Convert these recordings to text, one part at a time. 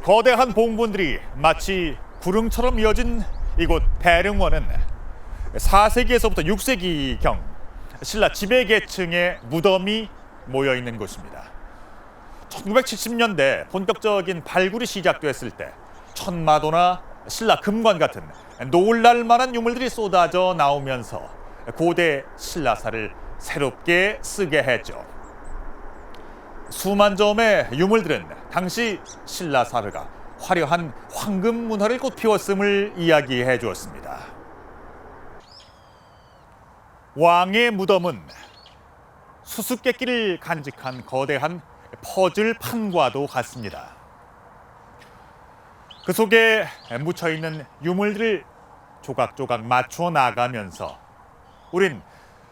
거대한 봉분들이 마치 구름처럼 이어진 이곳 대릉원은 4세기에서부터 6세기경 신라 지배계층의 무덤이 모여 있는 곳입니다. 1970년대 본격적인 발굴이 시작됐을 때 천마도나 신라 금관 같은 놀랄만한 유물들이 쏟아져 나오면서 고대 신라사를 새롭게 쓰게 했죠. 수만 점의 유물들은 당시 신라사회가 화려한 황금 문화를 꽃피웠음을 이야기해 주었습니다. 왕의 무덤은 수수께끼를 간직한 거대한 퍼즐 판과도 같습니다. 그 속에 묻혀있는 유물들을 조각조각 맞추어 나가면서 우린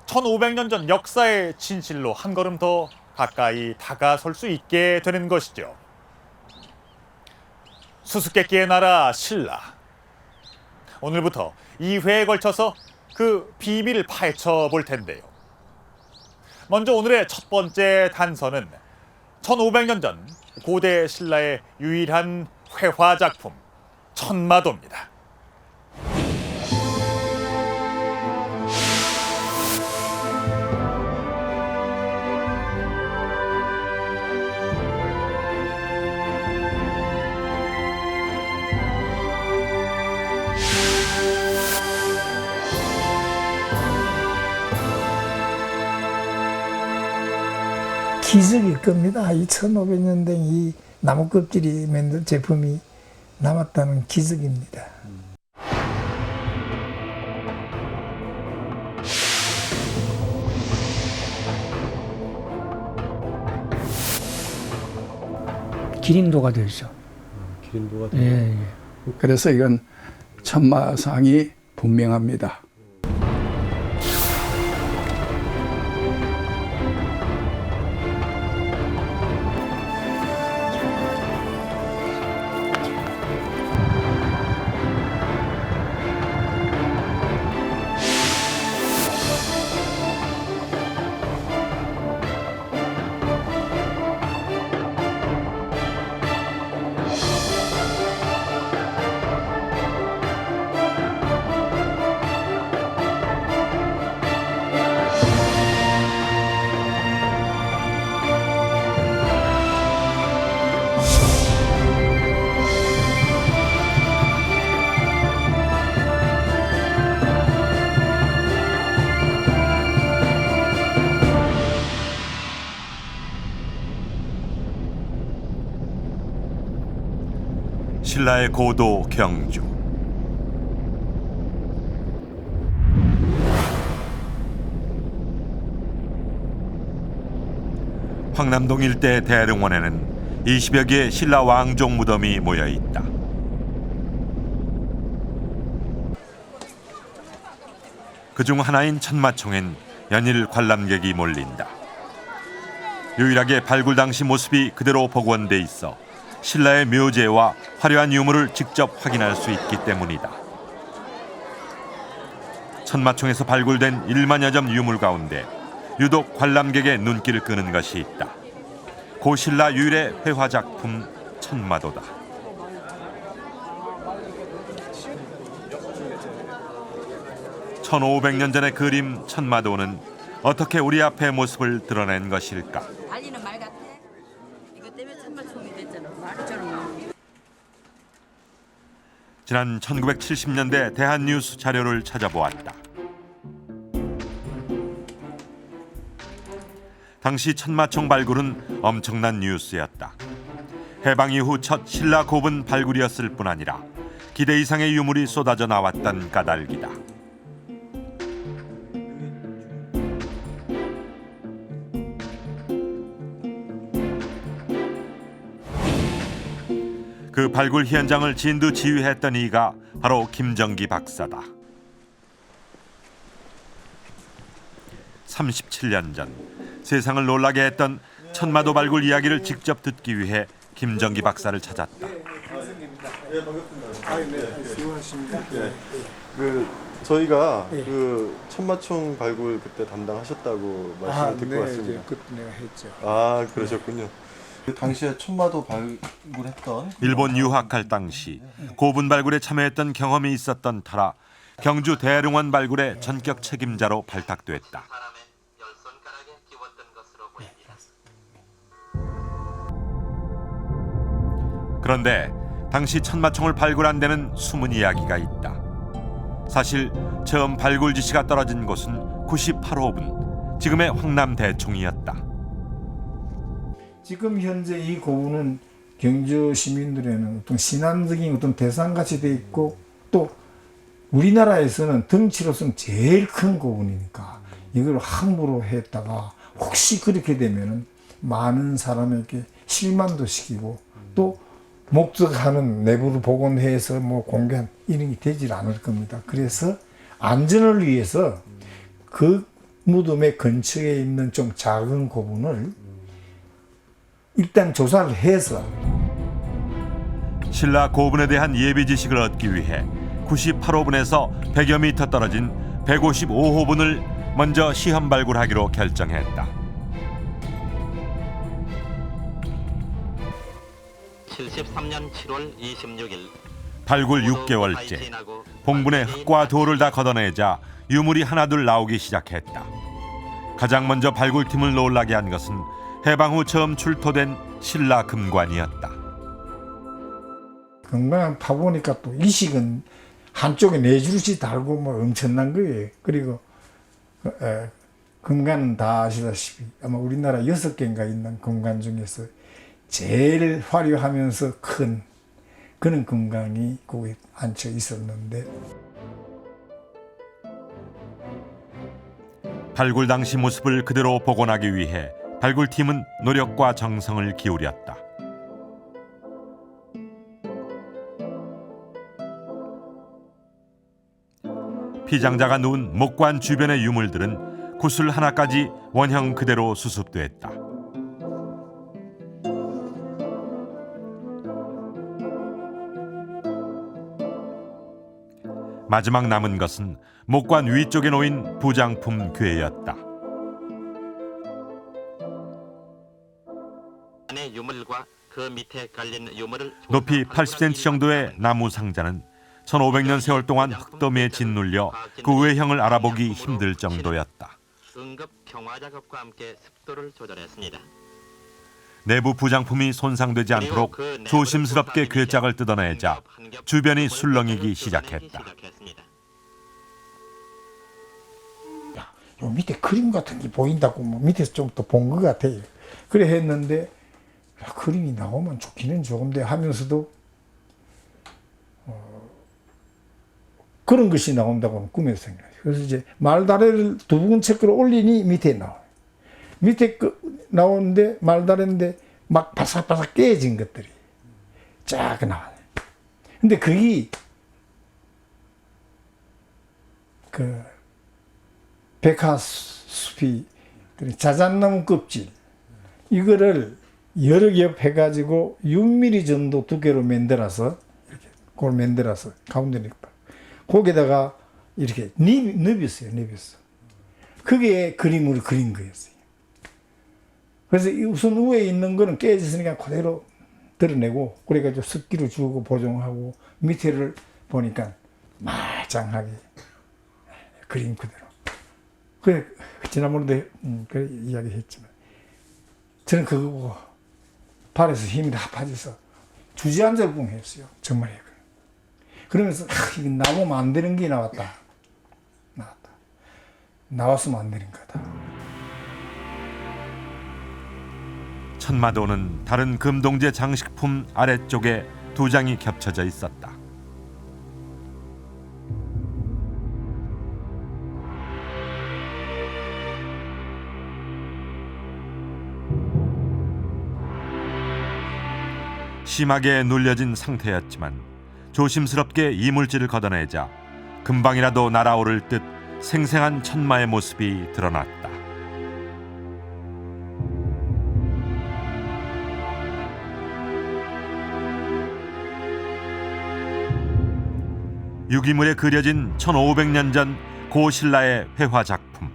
1500년 전 역사의 진실로 한 걸음 더 가까이 다가설 수 있게 되는 것이죠. 수수께끼의 나라 신라. 오늘부터 2회에 걸쳐서 그 비밀을 파헤쳐 볼 텐데요. 먼저 오늘의 첫 번째 단서는 1500년 전 고대 신라의 유일한 회화 작품 천마도입니다. 기적일 겁니다. 이 1500년 된 이 나무 껍질이 만든 제품이 남았다는 기적입니다. 기린도가 되죠. 기린도가 예, 예. 그래서 이건 천마상이 분명합니다. 신라의 고도 경주. 황남동 일대 대릉원에는 20여 개의 신라 왕족 무덤이 모여 있다. 그중 하나인 천마총엔 연일 관람객이 몰린다. 유일하게 발굴 당시 모습이 그대로 복원돼 있어 신라의 묘제와 화려한 유물을 직접 확인할 수 있기 때문이다. 천마총에서 발굴된 1만여 점 유물 가운데 유독 관람객의 눈길을 끄는 것이 있다. 고신라 유일의 회화 작품 천마도다. (1500년) 전의 그림 천마도는 어떻게 우리 앞의 모습을 드러낸 것일까? 달리는 말 같아? 이것 때문에 천마총이 됐잖아. 말처럼. 지난 1970년대 대한뉴스 자료를 찾아보았다. 당시 천마총 발굴은 엄청난 뉴스였다. 해방 이후 첫 신라 고분 발굴이었을 뿐 아니라 기대 이상의 유물이 쏟아져 나왔던 까닭이다. 그 발굴 현장을 진두지휘했던 이가 바로 김정기 박사다. 37년 전 세상을 놀라게 했던 천마도 발굴 이야기를 직접 듣기 위해 김정기 박사를 찾았다. 저희가 그 천마총 발굴 그때 담당하셨다고 말씀을 듣고 왔습니다. 그때 내가 했죠. 아, 그러셨군요. 그 당시에 천마도 발굴했던 일본 유학할 당시 고분 발굴에 참여했던 경험이 있었던 터라 경주 대릉원 발굴의 전격 책임자로 발탁됐다. 그런데 당시 천마총을 발굴한 데는 숨은 이야기가 있다. 사실 처음 발굴 지시가 떨어진 곳은 98호분, 지금의 황남 대총이었다. 지금 현재 이 고분은 경주 시민들에는 어떤 신앙적인 어떤 대상같이 돼 있고 또 우리나라에서는 덩치로서는 제일 큰 고분이니까 이걸 함부로 했다가 혹시 그렇게 되면은 많은 사람에게 실망도 시키고 또 목적하는 내부로 복원해서 뭐 공개한 이런 게 되질 않을 겁니다. 그래서 안전을 위해서 그 무덤의 근처에 있는 좀 작은 고분을 일단 조사를 해서 신라 고분에 대한 예비 지식을 얻기 위해 98호분에서 100여 미터 떨어진 155호분을 먼저 시험 발굴하기로 결정했다. 73년 7월 26일 발굴 6개월째 봉분의 흙과 돌을 다 걷어내자 유물이 하나둘 나오기 시작했다. 가장 먼저 발굴팀을 놀라게 한 것은 해방 후 처음 출토된 신라 금관이었다. 금관 파보니까 또 이식은 한쪽에 4줄씩 달고 뭐 엄청난 거예요. 그리고 금관은 다 아시다시피 아마 우리나라 6개인가 있는 금관 중에서 제일 화려하면서 큰 그런 금관이 거기에 앉혀 있었는데 발굴 당시 모습을 그대로 복원하기 위해 발굴팀은 노력과 정성을 기울였다. 피장자가 누운 목관 주변의 유물들은 구슬 하나까지 원형 그대로 수습됐다. 마지막 남은 것은 목관 위쪽에 놓인 부장품 궤였다. 안에 유물과 그 밑에 깔린 유물을 높이 80cm 정도의 나무 상자는 1500년 세월 동안 흙더미에 짓눌려 그 외형을 알아보기 힘들 정도였다. 응급 경화 작업과 함께 습도를 조절했습니다. 내부 부장품이 손상되지 않도록 조심스럽게 궤짝을 뜯어내자 주변이 술렁이기 시작했다. 요 밑에 그림 같은 게 보인다고 뭐 밑에서 좀 더 본 것 같아요. 그래 했는데 야, 그림이 나오면 좋기는 좋은데 하면서도 그런 것이 나온다고 꿈에서 생각해요. 그래서 이제 말다래를 두 번째 걸 올리니 밑에 나와요. 밑에 나오는데 말다래인데 막 바삭바삭 깨진 것들이 쫙 나와요. 근데 그게 그 백화숲이 자작나무 껍질 이거를 여러 겹 해가지고 6mm 정도 두께로 만들어서 이렇게 그걸 만들어서 가운데 거기다가 이렇게 눕였어요. 그게 그림으로 그린 거였어요. 그래서 우선 위에 있는 거는 깨졌으니까 그대로 드러내고 그래가지고 습기를 주고 보정하고 밑에를 보니까 말짱하게 그림 그대로. 그래 지난번에도 그래 이야기했지만 저는 그거 보고 발에서 힘이 다 빠져서 주저앉을 뻔했어요. 정말 그러면서 이거 나오면 안 되는 게 나왔다. 나왔으면 안 되는 거다. 천마도는 다른 금동제 장식품 아래쪽에 두 장이 겹쳐져 있었다. 심하게 눌려진 상태였지만 조심스럽게 이물질을 걷어내자 금방이라도 날아오를 듯 생생한 천마의 모습이 드러났다. 유기물에 그려진 1500년 전 고신라의 회화 작품.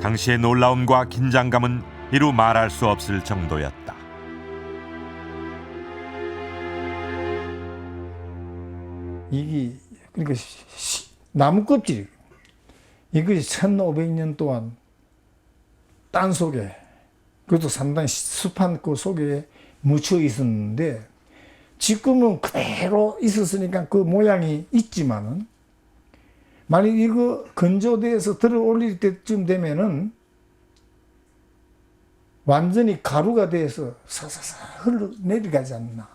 당시의 놀라움과 긴장감은 이루 말할 수 없을 정도였다. 이게 그러니까 나무 껍질 이것이 1500년 동안 땅 속에 그것도 상당히 습한 그 속에 묻혀 있었는데 지금은 그대로 있었으니까 그 모양이 있지만은 만약 이거 건조돼서 들어 올릴 때쯤 되면은 완전히 가루가 돼서 사사사 흘러 내려가지 않나.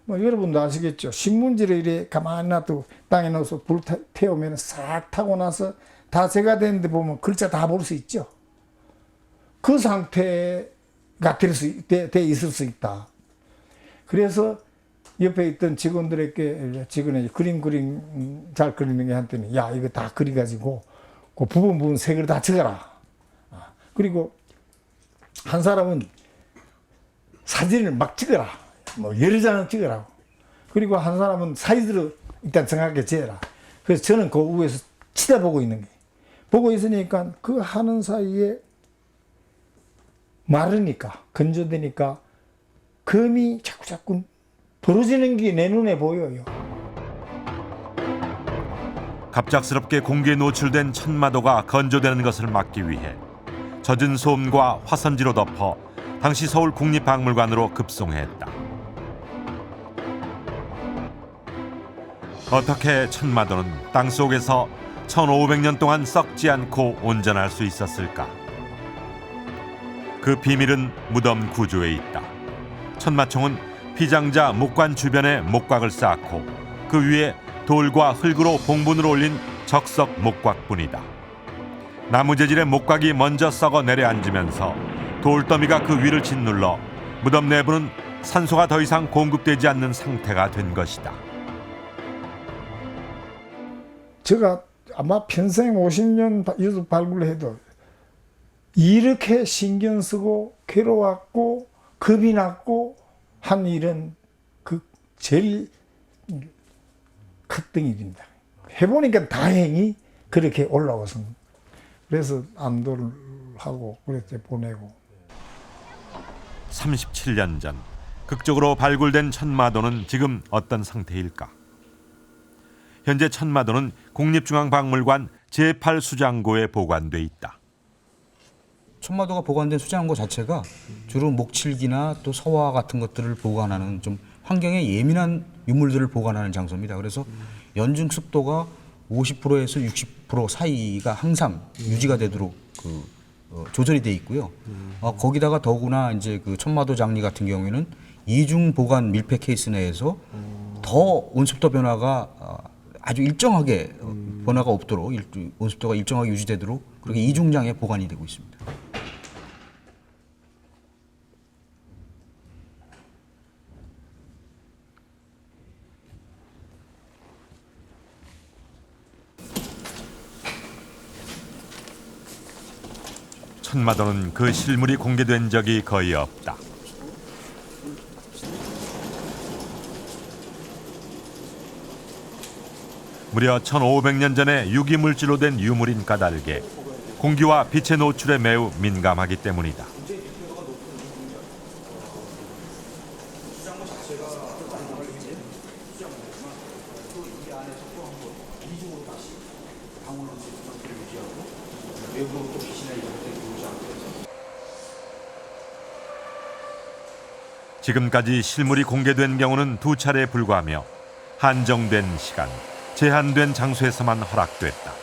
뭐 여러분도 아시겠죠. 신문지를 이래 가만히 놔두고 땅에 넣어서 불 태우면 싹 타고 나서 다 제가 되는데 보면 글자 다 볼 수 있죠. 그 상태가 돼 있을 수 있다. 그래서 옆에 있던 직원들에게 그림 잘 그리는 게 한테는 야 이거 다 그려가지고 그 부분 색을 다 찍어라. 그리고 한 사람은 사진을 막 찍어라. 뭐 여러 장을 찍으라고. 그리고 한 사람은 사이즈로 일단 정확하게 재라. 그래서 저는 그 위에서 쳐다보고 있는 게. 보고 있으니까 그 하는 사이에 마르니까 건조되니까 금이 자꾸 부러지는 게 내 눈에 보여요. 갑작스럽게 공기에 노출된 천마도가 건조되는 것을 막기 위해 젖은 솜과 화선지로 덮어 당시 서울 국립박물관으로 급송했다. 어떻게 천마도는 땅속에서 1500년 동안 썩지 않고 온전할 수 있었을까? 그 비밀은 무덤 구조에 있다. 천마총은 피장자 목관 주변에 목곽을 쌓고 그 위에 돌과 흙으로 봉분을 올린 적석 목곽뿐이다. 나무 재질의 목곽이 먼저 썩어 내려앉으면서 돌더미가 그 위를 짓눌러 무덤 내부는 산소가 더 이상 공급되지 않는 상태가 된 것이다. 제가 아마 평생 50년 유적 발굴을 해도 이렇게 신경 쓰고 괴로웠고 겁이 났고 한 일은 그 제일 컸던 일입니다. 해보니까 다행히 그렇게 올라와서 그래서 안도를 하고 그렇게 보내고. 37년 전 극적으로 발굴된 천마도는 지금 어떤 상태일까? 현재 천마도는 국립중앙박물관 제8수장고에 보관돼 있다. 천마도가 보관된 수장고 자체가 주로 목칠기나 또 서화 같은 것들을 보관하는 좀 환경에 예민한 유물들을 보관하는 장소입니다. 그래서 연중 습도가 50%에서 60% 사이가 항상 유지가 되도록 조절이 돼 있고요. 거기다가 더구나 이제 그 천마도 장리 같은 경우에는 이중 보관 밀폐 케이스 내에서 더 온습도 변화가 아주 일정하게 변화가 없도록 온습도가 일정하게 유지되도록 그렇게 이중장에 보관이 되고 있습니다. 천마도는 그 실물이 공개된 적이 거의 없다. 무려 1500년 전에 유기물질로 된 유물인 까닭에 공기와 빛의 노출에 매우 민감하기 때문이다. 지금까지 실물이 공개된 경우는 2차례에 불과하며 한정된 시간, 제한된 장소에서만 허락됐다.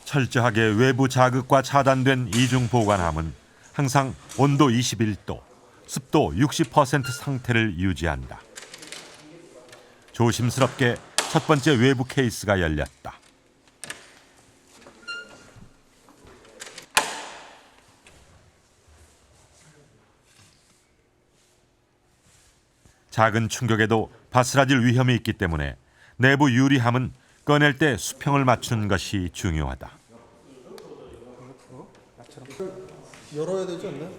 철저하게 외부 자극과 차단된 이중 보관함은 항상 온도 21도, 습도 60% 상태를 유지한다. 조심스럽게 첫 번째 외부 케이스가 열렸다. 작은 충격에도 바스라질 위험이 있기 때문에 내부 유리함은 꺼낼 때 수평을 맞추는 것이 중요하다. 열어야 되지 않나?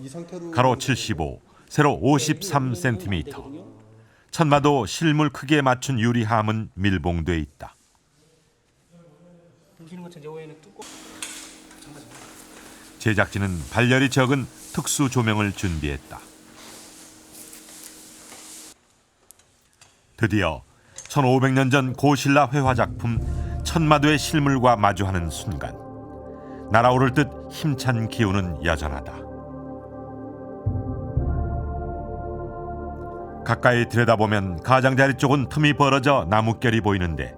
이 상태로 가로 75, 세로 53cm. 천마도 실물 크기에 맞춘 유리함은 밀봉돼 있다. 제작진은 발열이 적은 특수 조명을 준비했다. 드디어 1500년 전 고신라 회화 작품 천마도의 실물과 마주하는 순간 날아오를 듯 힘찬 기운은 여전하다. 가까이 들여다보면 가장자리 쪽은 틈이 벌어져 나뭇결이 보이는데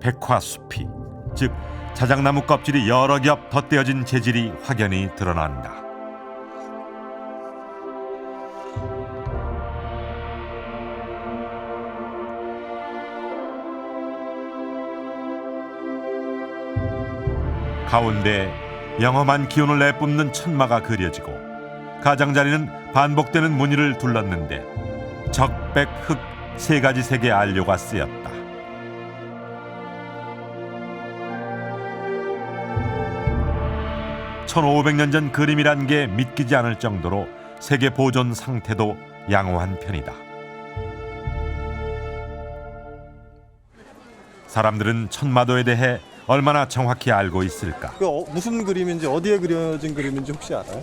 백화숲이, 즉 자작나무 껍질이 여러 겹 덧대어진 재질이 확연히 드러난다. 가운데 영험한 기운을 내뿜는 천마가 그려지고 가장자리는 반복되는 무늬를 둘렀는데 적, 백, 흑 세 가지 색의 안료가 쓰였다. (1500년) 전 그림이란 게 믿기지 않을 정도로 세계 보존 상태도 양호한 편이다. 사람들은 천마도에 대해 얼마나 정확히 알고 있을까? 무슨 그림인지 어디에 그려진 그림인지 혹시 알아요?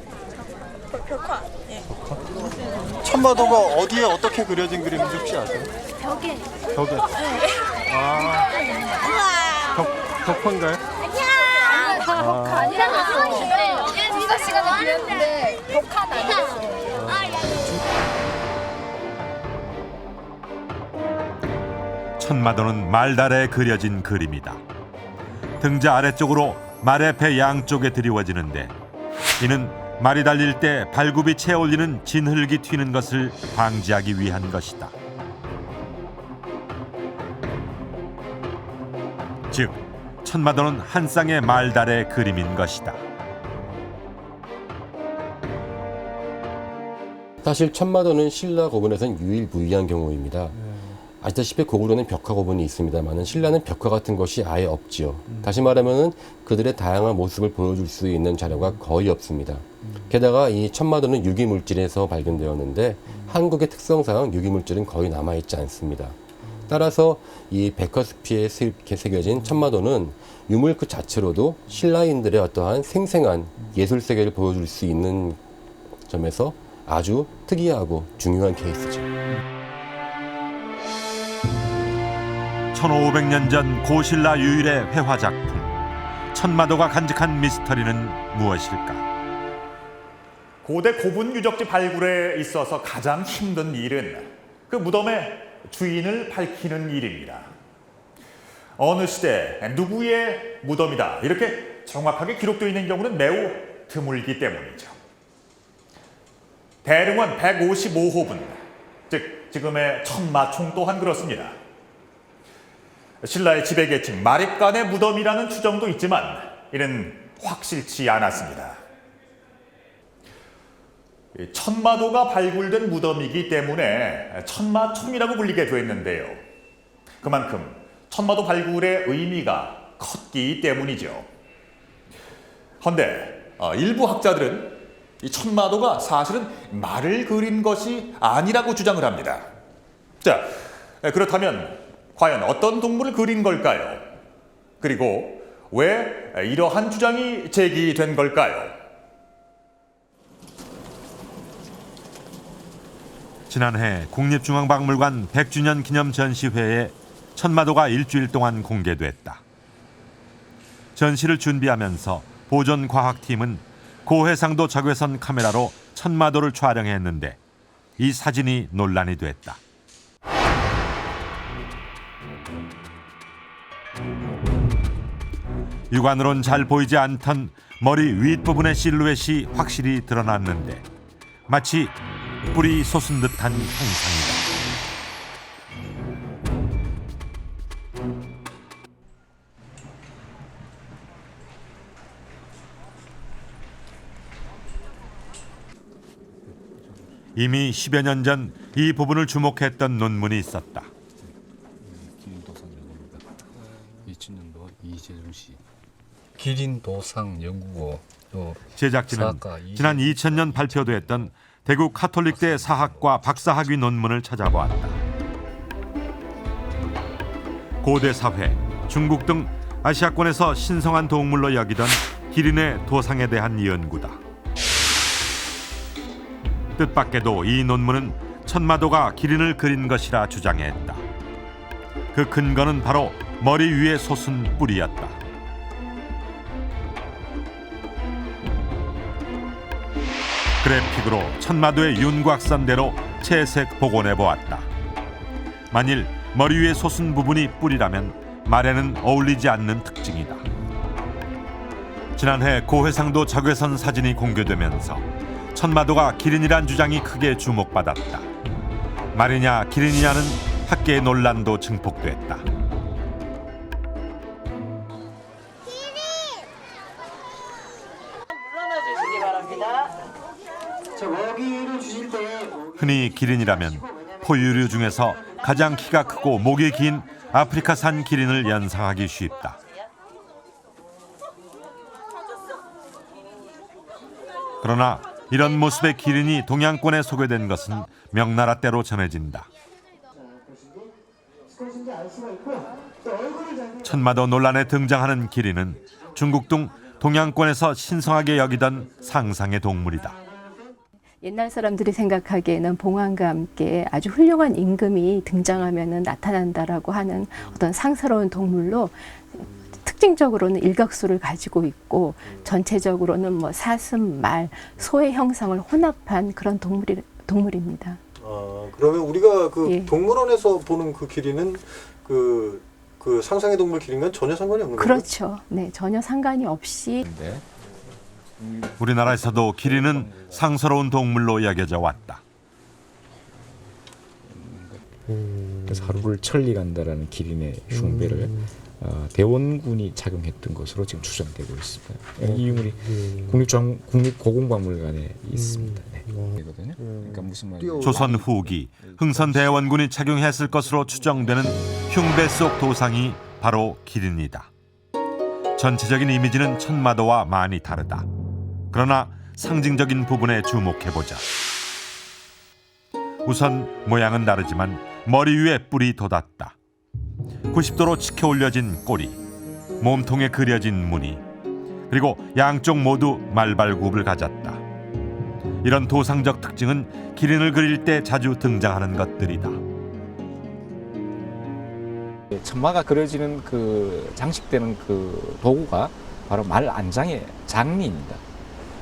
벽화. 네. 천마도가 어디에 어떻게 그려진 그림인지 혹시 아세요? 벽에. 벽에. 아. 벽화인가요? 벽화 아니라 미사 씨가 그렸는데 벽화는 아니었어요. 천마도는 말달에 그려진 그림이다. 등자 아래쪽으로 말의 배 양쪽에 드리워지는데 이는 말이 달릴 때 발굽이 채 올리는 진흙이 튀는 것을 방지하기 위한 것이다. 즉, 천마도는 한 쌍의 말달의 그림인 것이다. 사실 천마도는 신라 고분에서는 유일무이한 경우입니다. 아시다시피 고구려는 벽화 고분이 있습니다만 신라는 벽화 같은 것이 아예 없지요. 다시 말하면 그들의 다양한 모습을 보여줄 수 있는 자료가 거의 없습니다. 게다가 이 천마도는 유기물질에서 발견되었는데 한국의 특성상 유기물질은 거의 남아있지 않습니다. 따라서 이 백화수피에 새겨진 천마도는 유물 그 자체로도 신라인들의 어떠한 생생한 예술 세계를 보여줄 수 있는 점에서 아주 특이하고 중요한 케이스죠. 1500년 전 고신라 유일의 회화 작품 천마도가 간직한 미스터리는 무엇일까? 고대 고분 유적지 발굴에 있어서 가장 힘든 일은 그 무덤의 주인을 밝히는 일입니다. 어느 시대 누구의 무덤이다 이렇게 정확하게 기록되어 있는 경우는 매우 드물기 때문이죠. 대릉원 155호분, 즉 지금의 천마총 또한 그렇습니다. 신라의 지배계층 마립간의 무덤이라는 추정도 있지만 이는 확실치 않았습니다. 천마도가 발굴된 무덤이기 때문에 천마총이라고 불리게 됐는데요. 그만큼 천마도 발굴의 의미가 컸기 때문이죠. 그런데 일부 학자들은 이 천마도가 사실은 말을 그린 것이 아니라고 주장을 합니다. 자, 그렇다면 과연 어떤 동물을 그린 걸까요? 그리고 왜 이러한 주장이 제기된 걸까요? 지난해 국립중앙박물관 100주년 기념 전시회에 천마도가 일주일 동안 공개됐다. 전시를 준비하면서 보존과학팀은 고해상도 적외선 카메라로 천마도를 촬영했는데 이 사진이 논란이 됐다. 육안으론 잘 보이지 않던 머리 윗부분의 실루엣이 확실히 드러났는데 마치 뿔이 솟은 듯한 형상이다. 이미 10여 년 전 이 부분을 주목했던 논문이 있었다. 기린도상연구입니다. 2000년도 이재중 씨. 기린도상 연구고 또 제작진은 사학과 지난 2000년 발표됐던 대구 카톨릭대 사학과 박사학위 논문을 찾아보았다. 고대 사회, 중국 등 아시아권에서 신성한 동물로 여기던 기린의 도상에 대한 연구다. 뜻밖에도 이 논문은 천마도가 기린을 그린 것이라 주장했다. 그 근거는 바로 머리 위에 솟은 뿔이었다. 그래픽으로 천마도의 윤곽선대로 채색 복원해 보았다. 만일 머리 위에 솟은 부분이 뿔이라면 말에는 어울리지 않는 특징이다. 지난해 고해상도 적외선 사진이 공개되면서 천마도가 기린이란 주장이 크게 주목받았다. 말이냐 기린이냐는 학계의 논란도 증폭됐다. 흔히 기린이라면 포유류 중에서 가장 키가 크고 목이 긴 아프리카산 기린을 연상하기 쉽다. 그러나 이런 모습의 기린이 동양권에 소개된 것은 명나라 때로 전해진다. 천마도 논란에 등장하는 기린은 중국 등 동양권에서 신성하게 여기던 상상의 동물이다. 옛날 사람들이 생각하기에는 봉황과 함께 아주 훌륭한 임금이 등장하면 나타난다라고 하는 어떤 상스러운 동물로 특징적으로는 일각수를 가지고 있고 전체적으로는 뭐 사슴, 말, 소의 형상을 혼합한 그런 동물입니다. 그러면 우리가 그 예. 동물원에서 보는 그 기린은 그 상상의 동물 기린과는 전혀 상관이 없는 거죠? 그렇죠. 네, 전혀 상관이 없이. 우리나라에서도 기린은 상스러운 동물로 여겨져 왔다. 그래서 하루를 천리 간다라는 기린의 흉배를 대원군이 착용했던 것으로 지금 추정되고 있습니다. 이 유물이 국립고궁박물관에 있습니다. 네. 그러니까 무슨 말이에요? 조선 후기 흥선대원군이 착용했을 것으로 추정되는 흉배 속 도상이 바로 기린이다. 전체적인 이미지는 천마도와 많이 다르다. 그러나 상징적인 부분에 주목해보자. 우선 모양은 다르지만 머리 위에 뿔이 돋았다. 90도로 치켜 올려진 꼬리, 몸통에 그려진 무늬, 그리고 양쪽 모두 말발굽을 가졌다. 이런 도상적 특징은 기린을 그릴 때 자주 등장하는 것들이다. 천마가 그려지는 그 장식되는 그 도구가 바로 말 안장의 장리입니다.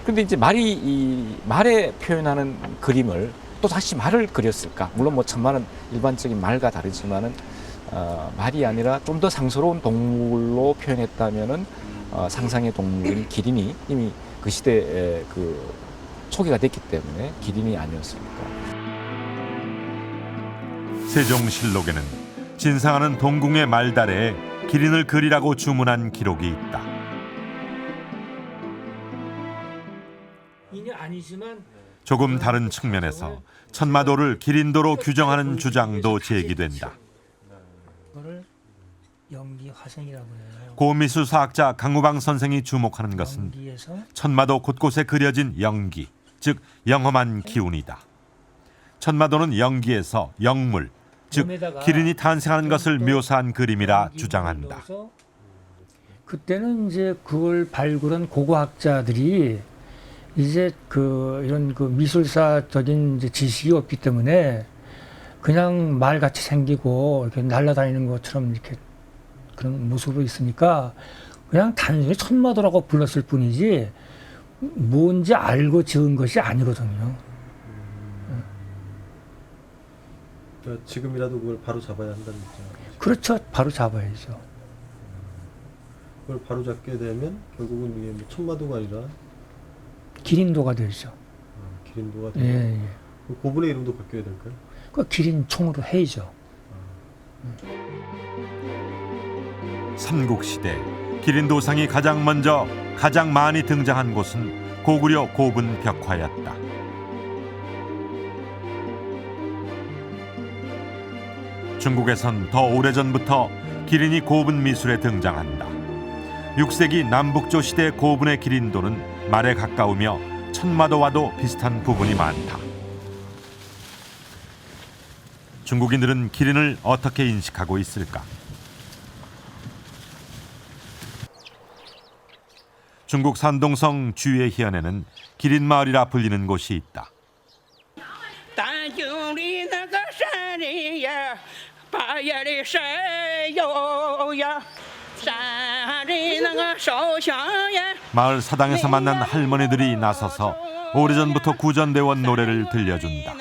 그런데 이제 말이 이 말에 표현하는 그림을 또 다시 말을 그렸을까? 물론 뭐 천마는 일반적인 말과 다르지만은 말이 아니라 좀 더 상스러운 동물로 표현했다면은 상상의 동물인 기린이 이미 그 시대에 그 초기가 됐기 때문에 기린이 아니었습니까? 세종실록에는 진상하는 동궁의 말다래에 기린을 그리라고 주문한 기록이 있다. 조금 다른 측면에서 천마도를 기린도로 규정하는 주장도 제기된다. 그거를 연기 화생이라고 해요. 고미술사학자 강우방 선생이 주목하는 것은 연기에서 천마도 곳곳에 그려진 영기, 즉 영험한 기운이다. 천마도는 영기에서 영물, 즉 기린이 탄생하는 것을 묘사한 그림이라 주장한다. 그때는 이제 그걸 발굴한 고고학자들이 이제 이런 미술사적인 이제 지식이 없기 때문에 그냥 말같이 생기고 이렇게 날아다니는 것처럼 이렇게 그런 모습으로 있으니까 그냥 단순히 천마도라고 불렀을 뿐이지 뭔지 알고 지은 것이 아니거든요. 그러니까 지금이라도 그걸 바로 잡아야 한다는 얘기죠. 그렇죠. 바로 잡아야죠. 그걸 바로 잡게 되면 결국은 이게 뭐 천마도가 아니라 기린도가 되죠. 기린도가 되죠. 예, 예. 그 고분의 이름도 바뀌어야 될까요? 그 기린총으로 해야죠. 삼국시대 기린도상이 가장 많이 등장한 곳은 고구려 고분 벽화였다. 중국에선 더 오래전부터 기린이 고분 미술에 등장한다. 6세기 남북조 시대 고분의 기린도는 말에 가까우며 천마도와도 비슷한 부분이 많다. 중국인들은 기린을 어떻게 인식하고 있을까? 중국 산동성 주의 현에는 기린 마을이라 불리는 곳이 있다. 마을 사당에서 만난 할머니들이 나서서 오래전부터 구전되어 온 노래를 들려준다.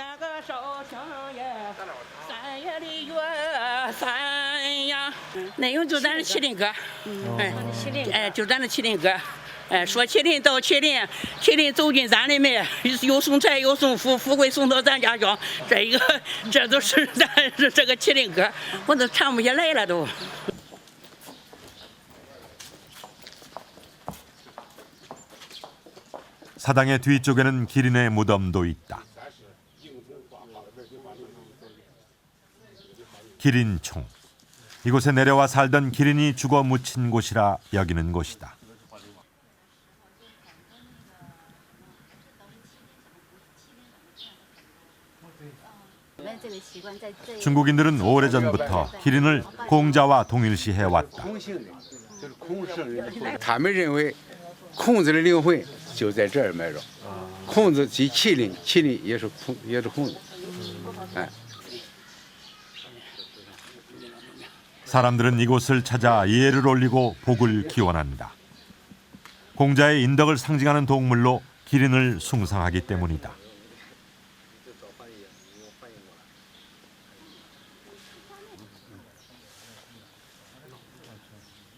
사당의 뒤쪽에는 기린의 무덤도 있다. 기린총. 이곳에 내려와 살던 기린이 죽어 묻힌 곳이라 여기는 곳이다. 중국인들은 오래전부터 기린을 공자와 동일시해 왔다. 他们认为孔子的灵魂就在这儿埋着，孔子即麒麟，麒麟也是孔子。 사람들은 이곳을 찾아 예를 올리고 복을 기원한다. 공자의 인덕을 상징하는 동물로 기린을 숭상하기 때문이다.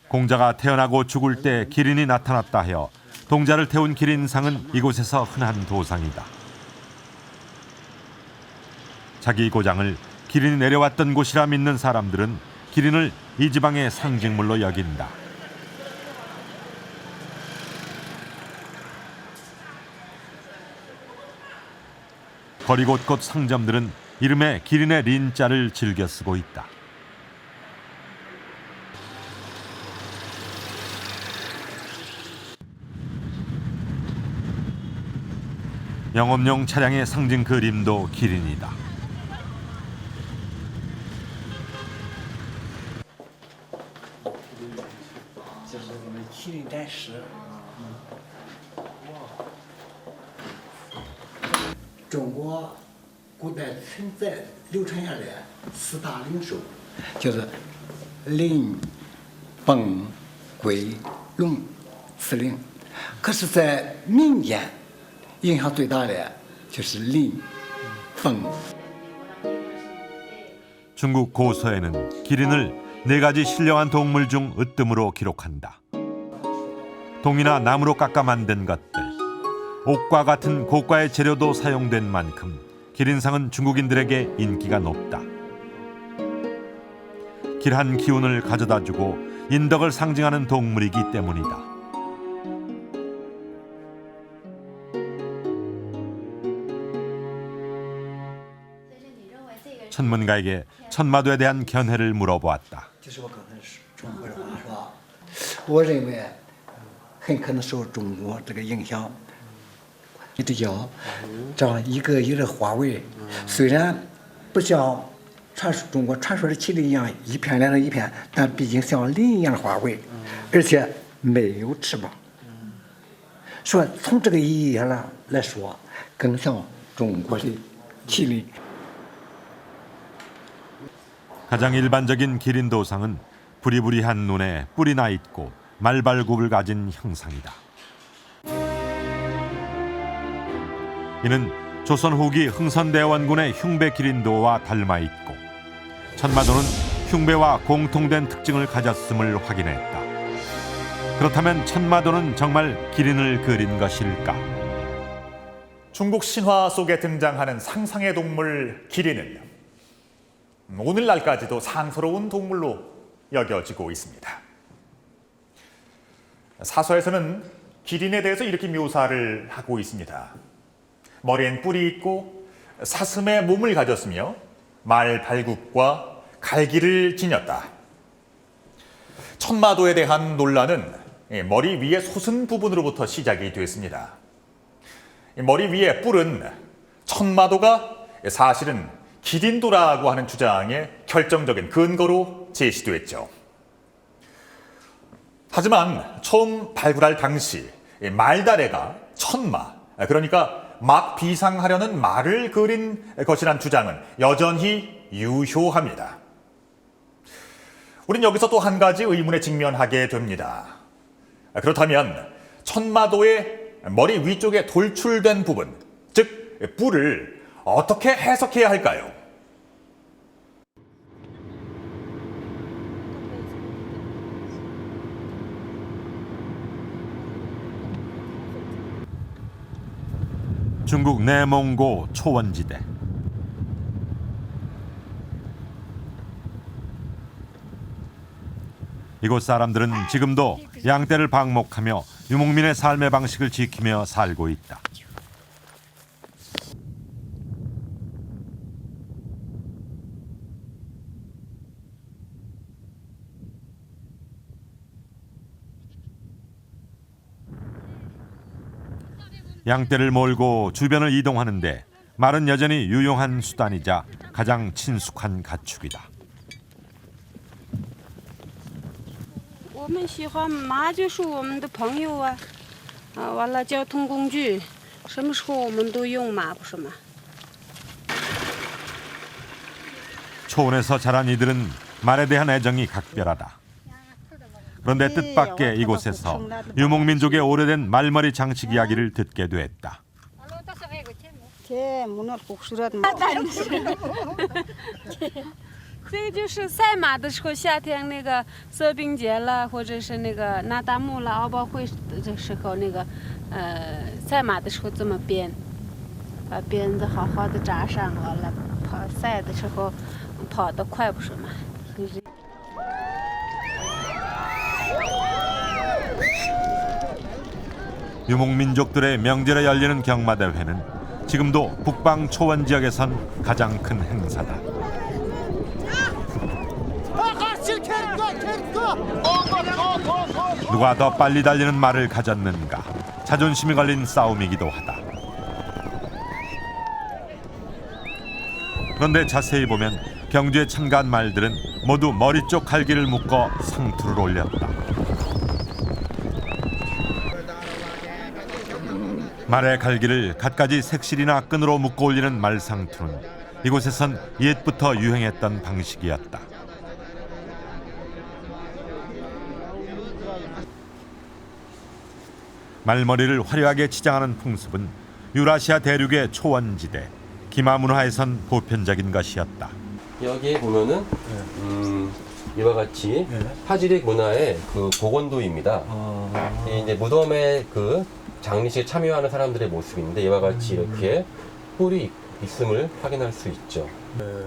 공자가 태어나고 죽을 때 기린이 나타났다 하여 동자를 태운 기린상은 이곳에서 흔한 도상이다. 자기 고장을 기린이 내려왔던 곳이라 믿는 사람들은 기린을 이 지방의 상징물로 여긴다. 거리 곳곳 상점들은 이름에 기린의 린자를 즐겨 쓰고 있다. 영업용 차량의 상징 그림도 기린이다. 중국古代存在流传下来四大灵兽，就是麟、蚌、龟、龙四灵。可是，在民间影响最大的就是麟、蚌。 중국 고서에는 기린을 4가지 신령한 동물 중 으뜸으로 기록한다. 동이나 나무로 깎아 만든 것들, 옥과 같은 고가의 재료도 사용된 만큼 기린상은 중국인들에게 인기가 높다. 길한 기운을 가져다주고 인덕을 상징하는 동물이기 때문이다. 천문가에게 천마도에 대한 견해를 물어보았다. 我认为很可能受中国这个影响。你的脚这样一个一个花纹，虽然不像中国传说的麒麟一样一片连着一片，但毕竟像麟一样的花纹，而且没有翅膀。说从这个意义上来说，更像中国的麒麟。 가장 일반적인 기린 도상은 부리부리한 눈에 뿔이 나 있고 말발굽을 가진 형상이다. 이는 조선 후기 흥선대원군의 흉배 기린도와 닮아 있고 천마도는 흉배와 공통된 특징을 가졌음을 확인했다. 그렇다면 천마도는 정말 기린을 그린 것일까? 중국 신화 속에 등장하는 상상의 동물 기린은 오늘날까지도 상스러운 동물로 여겨지고 있습니다. 사서에서는 기린에 대해서 이렇게 묘사를 하고 있습니다. 머리엔 뿔이 있고 사슴의 몸을 가졌으며 말 발굽과 갈기를 지녔다. 천마도에 대한 논란은 머리 위의 솟은 부분으로부터 시작이 됐습니다. 머리 위의 뿔은 천마도가 사실은 기린도라고 하는 주장의 결정적인 근거로 제시됐죠. 하지만 처음 발굴할 당시 말다래가 천마, 그러니까 막 비상하려는 말을 그린 것이란 주장은 여전히 유효합니다. 우린 여기서 또 한 가지 의문에 직면하게 됩니다. 그렇다면 천마도의 머리 위쪽에 돌출된 부분, 즉 뿔을 어떻게 해석해야 할까요? 중국 내몽고 초원지대. 이곳 사람들은 지금도 양떼를 방목하며 유목민의 삶의 방식을 지키며 살고 있다. 양떼를 몰고 주변을 이동하는데 말은 여전히 유용한 수단이자 가장 친숙한 가축이다. 我们喜欢马就是我们的朋友啊，完了交通工具，什么时候我们都用马，不是吗？ 초원에서 자란 이들은 말에 대한 애정이 각별하다. 그런데 뜻밖의 이곳에서 유목민족의 오래된 말머리 장식 이야기를 듣게 됐다. 这个就是赛马的时候，夏天那个色兵节了，或者是那个拿大木了、奥运会的时候，那个赛马的时候这么编，把鞭子好好的扎上，完了跑赛的时候跑得快不是吗？ 유목민족들의 명절에 열리는 경마대회는 지금도 북방 초원 지역에선 가장 큰 행사다. 누가 더 빨리 달리는 말을 가졌는가, 자존심이 걸린 싸움이기도 하다. 그런데 자세히 보면 경주에 참가한 말들은 모두 머리 쪽 갈기를 묶어 상투를 올렸다. 말의 갈기를 갖가지 색실이나 끈으로 묶어 올리는 말상투는 이곳에선 옛부터 유행했던 방식이었다. 말머리를 화려하게 치장하는 풍습은 유라시아 대륙의 초원지대, 기마 문화에선 보편적인 것이었다. 여기에 보면은 이와 같이 파지릭 문화의 그 복원도입니다. 이제 무덤에 그 장례식에 참여하는 사람들의 모습인데 이와 같이 이렇게 뿔이 있음을 확인할 수 있죠.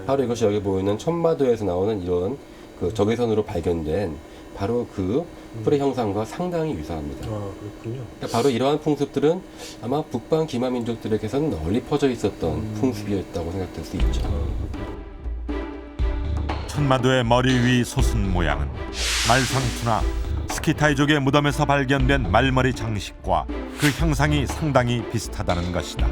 바로 이것이 여기 보이는 천마도에서 나오는 이런 그 적외선으로 발견된 바로 그 뿔의 형상과 상당히 유사합니다. 그렇군요. 그러니까 바로 이러한 풍습들은 아마 북방 기마 민족들에게서는 널리 퍼져 있었던 풍습이었다고 생각될 수 있죠. 천마도의 머리 위 솟은 모양은 말상투나 스키타이족의 무덤에서 발견된 말머리 장식과 그 형상이 상당히 비슷하다는 것이다.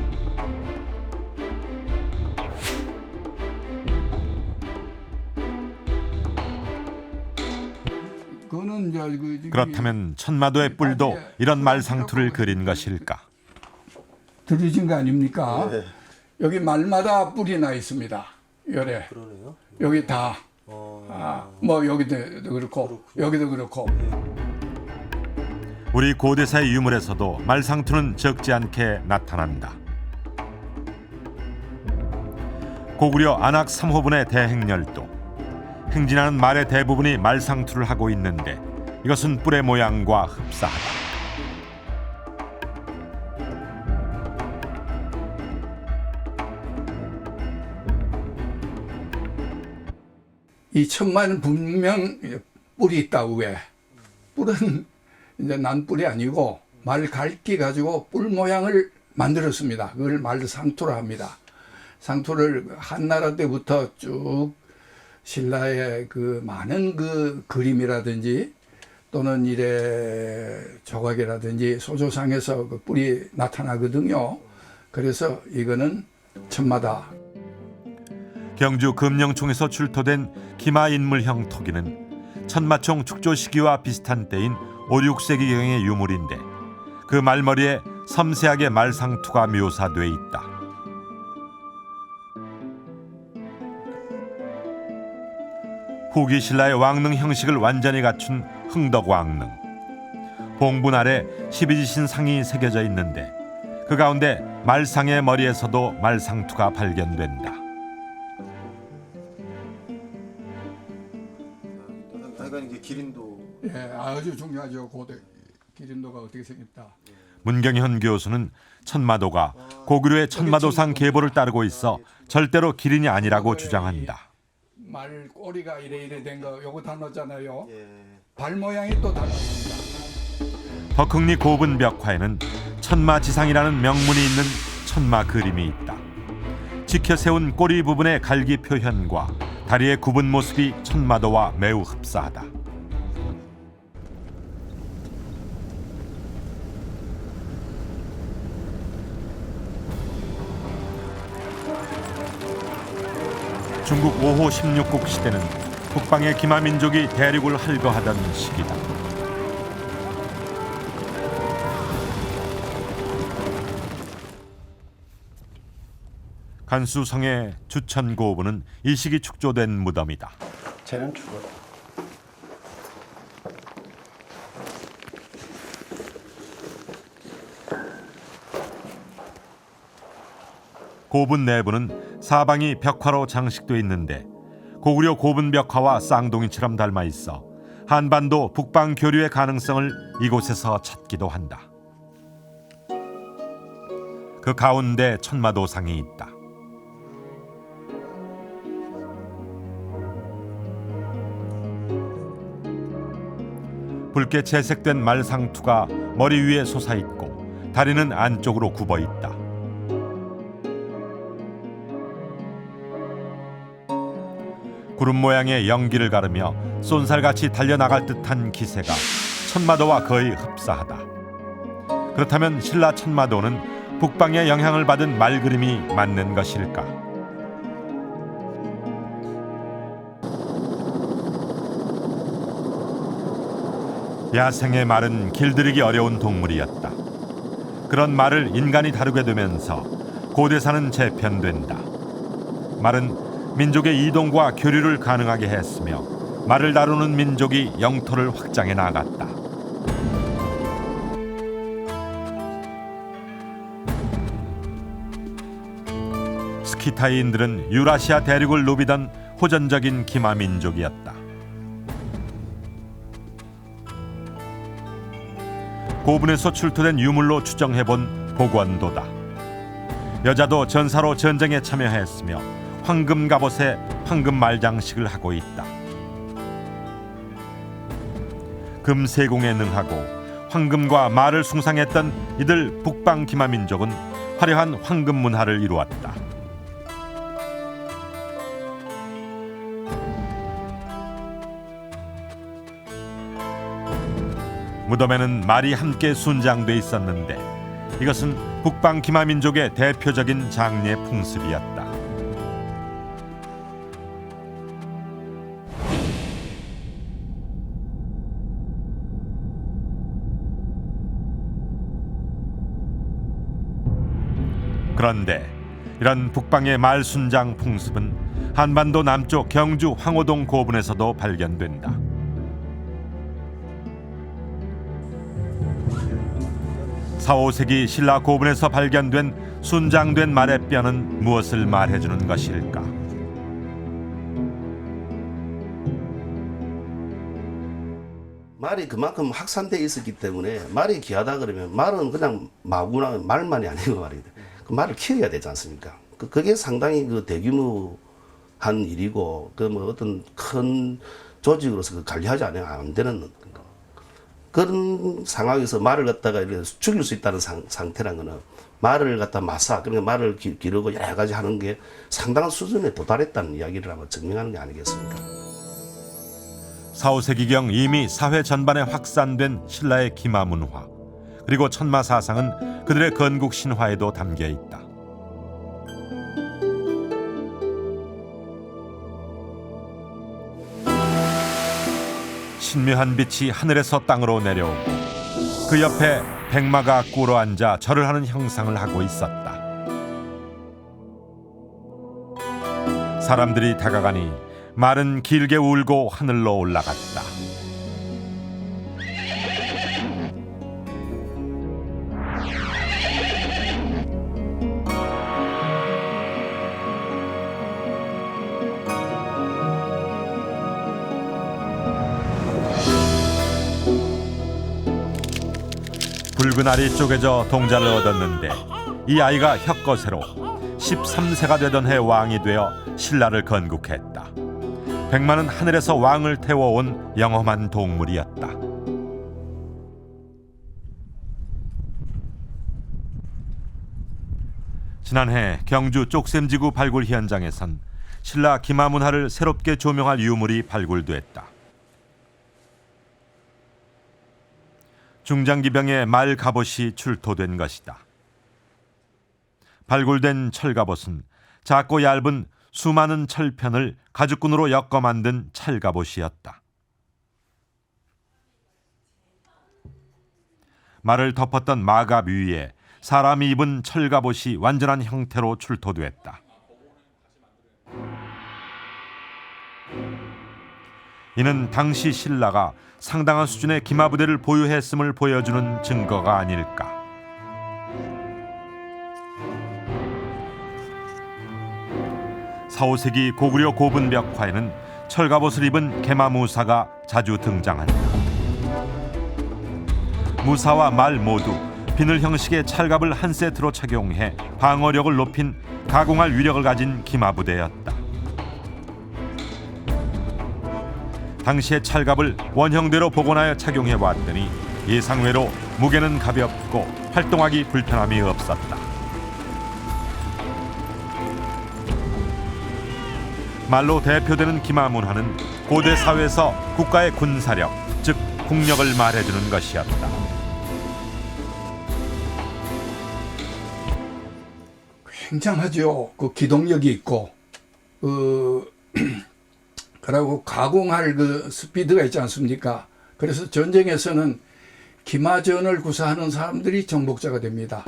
그렇다면 천마도의 뿔도 이런 말상투를 그린 것일까? 들으신 거 아닙니까? 네. 여기 말마다 뿔이 나 있습니다. 요래. 그러네요. 여기 다. 뭐 여기도 그렇고 여기도 그렇고. 우리 고대사의 유물에서도 말상투는 적지 않게 나타난다. 고구려 안악 3호분의 대행렬도 행진하는 말의 대부분이 말상투를 하고 있는데 이것은 뿔의 모양과 흡사하다. 이 천마는 분명 뿔이 있다. 왜? 뿔은 이제 난 뿔이 아니고 말 갈기 가지고 뿔 모양을 만들었습니다. 그걸 말상투라 합니다. 상투를 한나라 때부터 쭉 신라의 그 많은 그 그림이라든지 또는 이래 조각이라든지 소조상에서 그 뿔이 나타나거든요. 그래서 이거는 천마다. 경주 금령총에서 출토된 기마인물형 토기는 천마총 축조 시기와 비슷한 때인 5, 6세기경의 유물인데 그 말머리에 섬세하게 말상투가 묘사돼 있다. 후기 신라의 왕릉 형식을 완전히 갖춘 흥덕왕릉. 봉분 아래 12지신 상이 새겨져 있는데 그 가운데 말상의 머리에서도 말상투가 발견된다. 하여간 이게 기린도 예, 아주 중요하죠. 고대 기린도가 어떻게 생겼다. 문경현 교수는 천마도가 고구려의 천마도상 계보를 따르고 있어 절대로 기린이 아니라고 주장한다. 말 꼬리가 이래 된 거 요거 다 넣었잖아요. 발 모양이 또 달랐습니다. 덕흥리 고분 벽화에는 천마지상이라는 명문이 있는 천마 그림이 있다. 지켜 세운 꼬리 부분의 갈기 표현과 다리의 굽은 모습이 천마도와 매우 흡사하다. 중국 5호 16국 시대는 북방의 기마민족이 대륙을 할거하던 시기다. 간수성의 주천고분은 이 시기 축조된 무덤이다. 쟤는 죽었다. 고분 내부는 사방이 벽화로 장식돼 있는데 고구려 고분 벽화와 쌍둥이처럼 닮아 있어 한반도 북방 교류의 가능성을 이곳에서 찾기도 한다. 그 가운데 천마도상이 있다. 붉게 채색된 말상투가 머리 위에 솟아있고 다리는 안쪽으로 굽어있다. 구름 모양의 연기를 가르며 쏜살같이 달려나갈 듯한 기세가 천마도와 거의 흡사하다. 그렇다면 신라 천마도는 북방의 영향을 받은 말그림이 맞는 것일까? 야생의 말은 길들이기 어려운 동물이었다. 그런 말을 인간이 다루게 되면서 고대사는 재편된다. 말은 민족의 이동과 교류를 가능하게 했으며 말을 다루는 민족이 영토를 확장해 나갔다. 스키타이인들은 유라시아 대륙을 누비던 호전적인 기마 민족이었다. 고분에서 출토된 유물로 추정해본 복원도다. 여자도 전사로 전쟁에 참여했으며 황금 갑옷에 황금 말장식을 하고 있다. 금세공에 능하고 황금과 말을 숭상했던 이들 북방 기마 민족은 화려한 황금 문화를 이루었다. 무덤에는 말이 함께 순장돼 있었는데 이것은 북방 기마 민족의 대표적인 장례 풍습이었다. 그런데 이런 북방의 말 순장 풍습은 한반도 남쪽 경주 황호동 고분에서도 발견된다. 사, 5세기 신라 고분에서 발견된 순장된 말의 뼈는 무엇을 말해주는 것일까? 말이 그만큼 확산되어 있었기 때문에 말이 귀하다 그러면 말은 그냥 마구나 말만이 아니고 말이다. 그 말을 키워야 되지 않습니까? 그게 상당히 그 대규모한 일이고 그 뭐 어떤 큰 조직으로서 관리하지 않으면 안 되는 그런 상황에서 말을 갖다가 이렇게 죽일 수 있다는 상태란 거는 말을 갖다 마사, 그러니까 말을 기르고 여러 가지 하는 게 상당한 수준에 도달했다는 이야기를 한번 증명하는 게 아니겠습니까? 4, 5세기경 이미 사회 전반에 확산된 신라의 기마문화, 그리고 천마 사상은 그들의 건국 신화에도 담겨 있다. 신묘한 빛이 하늘에서 땅으로 내려오고 그 옆에 백마가 꿇어 앉아 절을 하는 형상을 하고 있었다. 사람들이 다가가니 말은 길게 울고 하늘로 올라갔다. 붉은 알이 쪼개져 동자를 얻었는데 이 아이가 혁거세로 13세가 되던 해 왕이 되어 신라를 건국했다. 백마는 하늘에서 왕을 태워온 영험한 동물이었다. 지난해 경주 쪽샘지구 발굴 현장에선 신라 기마문화를 새롭게 조명할 유물이 발굴됐다. 중장기병의 말 갑옷이 출토된 것이다. 발굴된 철갑옷은 작고 얇은 수많은 철편을 가죽끈으로 엮어 만든 찰갑옷이었다. 말을 덮었던 마갑 위에 사람이 입은 철갑옷이 완전한 형태로 출토됐다. 이는 당시 신라가 상당한 수준의 기마부대를 보유했음을 보여주는 증거가 아닐까. 사, 5세기 고구려 고분 벽화에는 철갑옷을 입은 계마무사가 자주 등장한다. 무사와 말 모두 비늘 형식의 찰갑을 한 세트로 착용해 방어력을 높인 가공할 위력을 가진 기마부대였다. 당시의 찰갑을 원형대로 복원하여 착용해 왔더니 예상외로 무게는 가볍고 활동하기 불편함이 없었다. 말로 대표되는 기마문화는 고대 사회에서 국가의 군사력, 즉 국력을 말해주는 것이었다. 굉장하죠. 그 기동력이 있고 그리고 가공할 그 스피드가 있지 않습니까? 그래서 전쟁에서는 기마전을 구사하는 사람들이 정복자가 됩니다.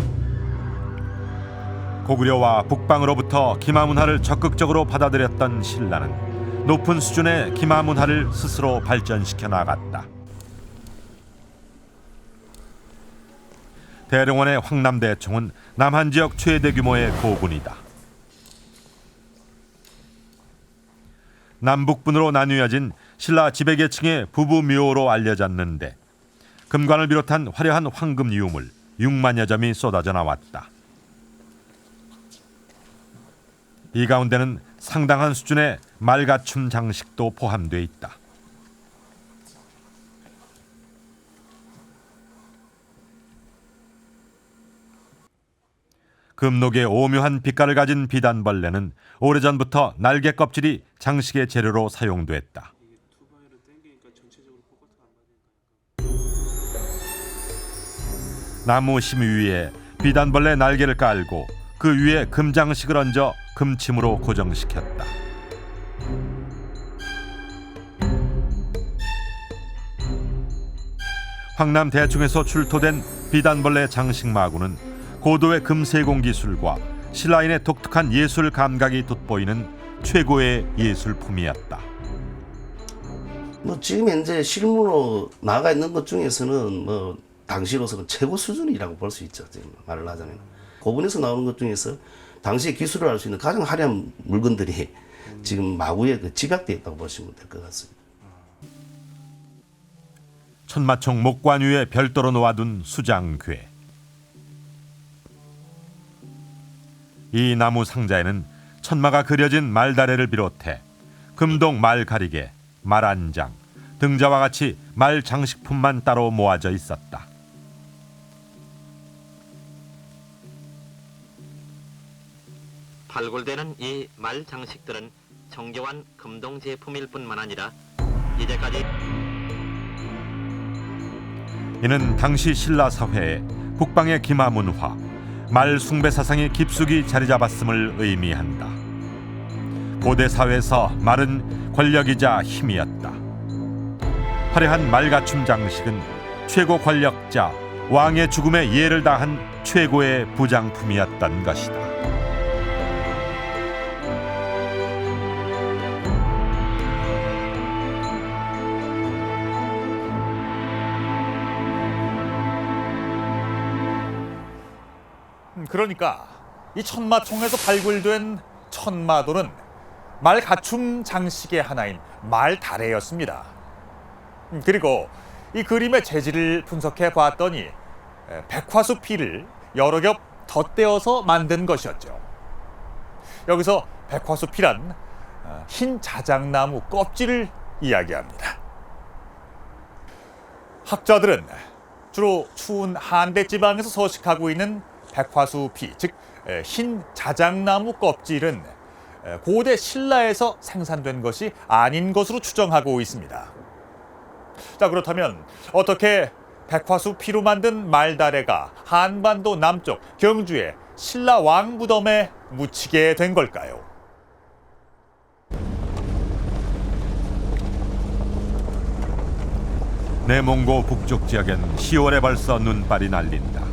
고구려와 북방으로부터 기마문화를 적극적으로 받아들였던 신라는 높은 수준의 기마문화를 스스로 발전시켜 나갔다. 대릉원의 황남대총은 남한 지역 최대 규모의 고군이다. 남북분으로 나뉘어진 신라 지배계층의 부부묘로 알려졌는데 금관을 비롯한 화려한 황금 유물 6만여 점이 쏟아져 나왔다. 이 가운데는 상당한 수준의 말갖춤 장식도 포함되어 있다. 금록의 오묘한 빛깔을 가진 비단벌레는 오래전부터 날개 껍질이 장식의 재료로 사용됐다. 나무 심 위에 비단벌레 날개를 깔고 그 위에 금장식을 얹어 금침으로 고정시켰다. 황남 대충에서 출토된 비단벌레 장식 마구는 고도의 금세공 기술과 신라인의 독특한 예술 감각이 돋보이는 최고의 예술품이었다. 지금 현재 실무로 나가 있는 것 중에서는 당시로서는 최고 수준이라고 볼 수 있죠. 지금 말을 하자면 고분에서 나오는 것 중에서 당시의 기술을 알 수 있는 가장 화려한 물건들이 지금 마구에 집약되어 있다고 보시면 될 것 같습니다. 천마총 목관 위에 별도로 놓아둔 수장괴. 이 나무 상자에는 천마가 그려진 말다래를 비롯해 금동 말가리개, 말안장, 등자와 같이 말 장식품만 따로 모아져 있었다. 발굴되는 이 말 장식들은 정교한 금동 제품일 뿐만 아니라 이제까지 이는 당시 신라 사회에 북방의 기마 문화, 말 숭배 사상이 깊숙이 자리 잡았음을 의미한다. 고대 사회에서 말은 권력이자 힘이었다. 화려한 말갖춤 장식은 최고 권력자 왕의 죽음에 예를 다한 최고의 부장품이었던 것이다. 그러니까 이 천마총에서 발굴된 천마돌은 말 갖춤 장식의 하나인 말다래였습니다. 그리고 이 그림의 재질을 분석해 봤더니 백화수 피를 여러 겹 덧대어서 만든 것이었죠. 여기서 백화수 피란 흰 자작나무 껍질을 이야기합니다. 학자들은 주로 추운 한대 지방에서 서식하고 있는 백화수 피, 즉 흰 자작나무 껍질은 고대 신라에서 생산된 것이 아닌 것으로 추정하고 있습니다. 자, 그렇다면 어떻게 백화수 피로 만든 말다래가 한반도 남쪽 경주의 신라 왕 무덤에 묻히게 된 걸까요? 내몽고 북쪽 지역엔 10월에 벌써 눈발이 날린다.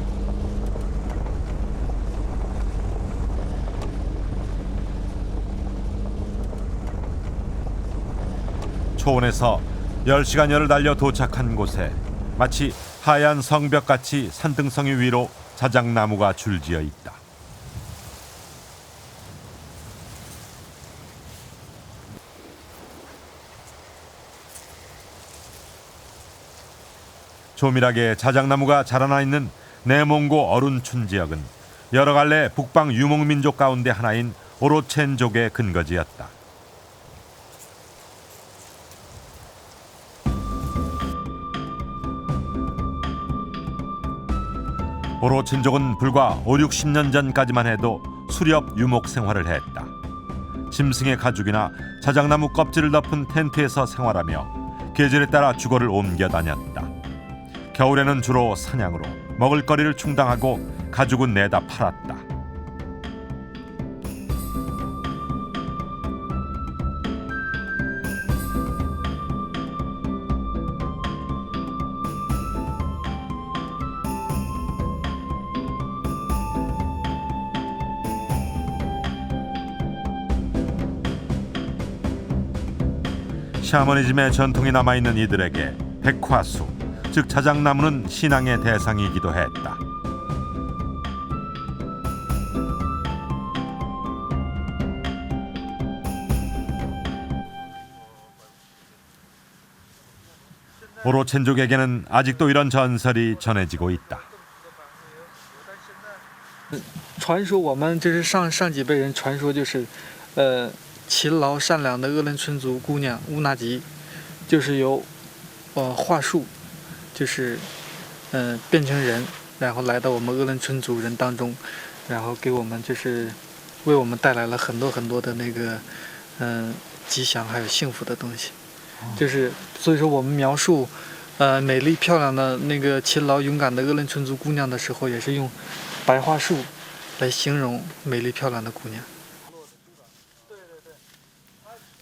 초원에서 10시간여를 달려 도착한 곳에 마치 하얀 성벽같이 산등성이 위로 자작나무가 줄지어 있다. 조밀하게 자작나무가 자라나 있는 내몽고 어룬춘 지역은 여러 갈래 북방 유목민족 가운데 하나인 오로첸족의 근거지였다. 오로첸족은 불과 5, 60년 전까지만 해도 수렵 유목 생활을 했다. 짐승의 가죽이나 자작나무 껍질을 덮은 텐트에서 생활하며 계절에 따라 주거를 옮겨 다녔다. 겨울에는 주로 사냥으로 먹을거리를 충당하고 가죽은 내다 팔았다. 샤머니즘의 전통이 남아있는 이들에게 백화수, 즉 자작나무는 신앙의 대상이기도 했다. 오로첸족에게는 아직도 이런 전설이 전해지고 있다. 传说我们这是上几辈人传说，就是勤劳善良的鄂伦春族姑娘乌纳吉，就是由桦树，就是变成人，然后来到我们鄂伦春族人当中，然后给我们就是为我们带来了很多很多的那个吉祥还有幸福的东西，就是所以说我们描述美丽漂亮的那个勤劳勇敢的鄂伦春族姑娘的时候，也是用白桦树来形容美丽漂亮的姑娘。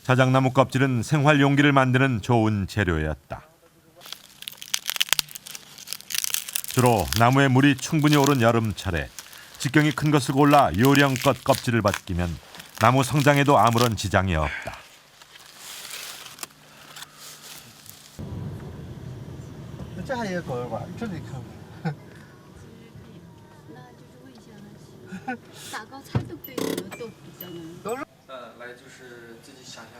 자작나무 껍질은 생활 용기를 만드는 좋은 재료였다. 주로 나무에 물이 충분히 오른 여름철에 직경이 큰 것을 골라 요령껏 껍질을 벗기면 나무 성장에도 아무런 지장이 없다.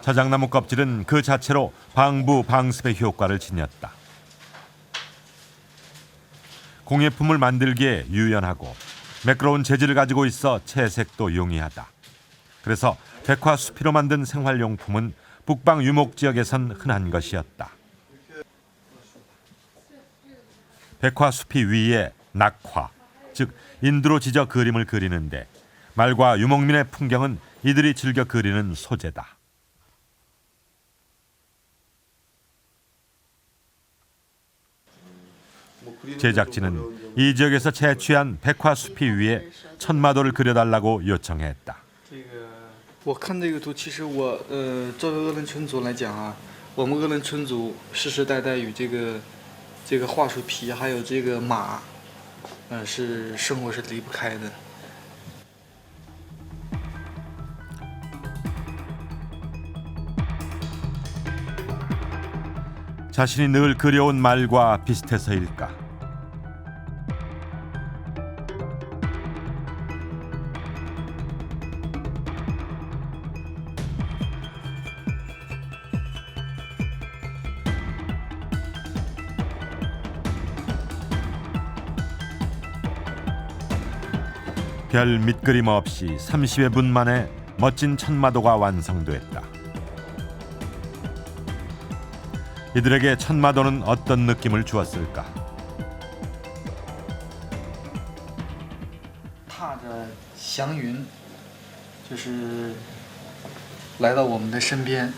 자작나무 껍질은 그 자체로 방부, 방습의 효과를 지녔다. 공예품을 만들기에 유연하고 매끄러운 재질을 가지고 있어 채색도 용이하다. 그래서 백화수피로 만든 생활용품은 북방 유목 지역에선 흔한 것이었다. 백화수피 위에 낙화, 즉 인두로 지져 그림을 그리는데 말과 유목민의 풍경은 이들이 즐겨 그리는 소재다. 제작진은 이 지역에서 채취한 백화수피 위에 천마도를 그려달라고 요청했다. 我看这个图，其实我作为鄂伦春族来讲啊，我们鄂伦春族世世代代与这个桦树皮还有这个马，是生活是离不开的。 자신이 늘 그려온 말과 비슷해서일까? 별 밑그림 없이 30여 분 만에 멋진 천마도가 완성됐다. 이들에게 천마도는 어떤 느낌을 주었을까? 踏着祥云，就是来到我们的身边，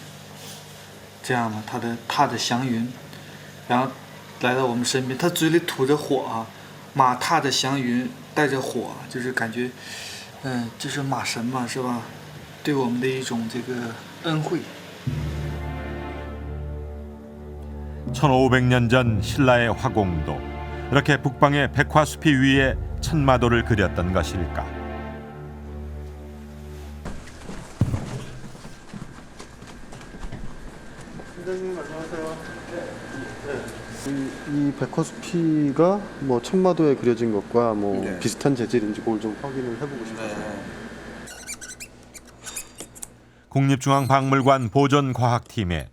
这样嘛，踏着祥云，然后来到我们身边，他嘴里吐着火啊，马踏着祥云，带着火，就是感觉，这是马神嘛，是吧？对我们的一种这个恩惠。 1500년 전 신라의 화공도 이렇게 북방의 백화수피 위에 천마도를 그렸던 것일까? 선생님 안녕하세요. 이 백화수피가 뭐 천마도에 그려진 것과 뭐 비슷한 재질인지 그걸 좀 확인을 해보고 싶어요. 국립중앙박물관 보존과학팀에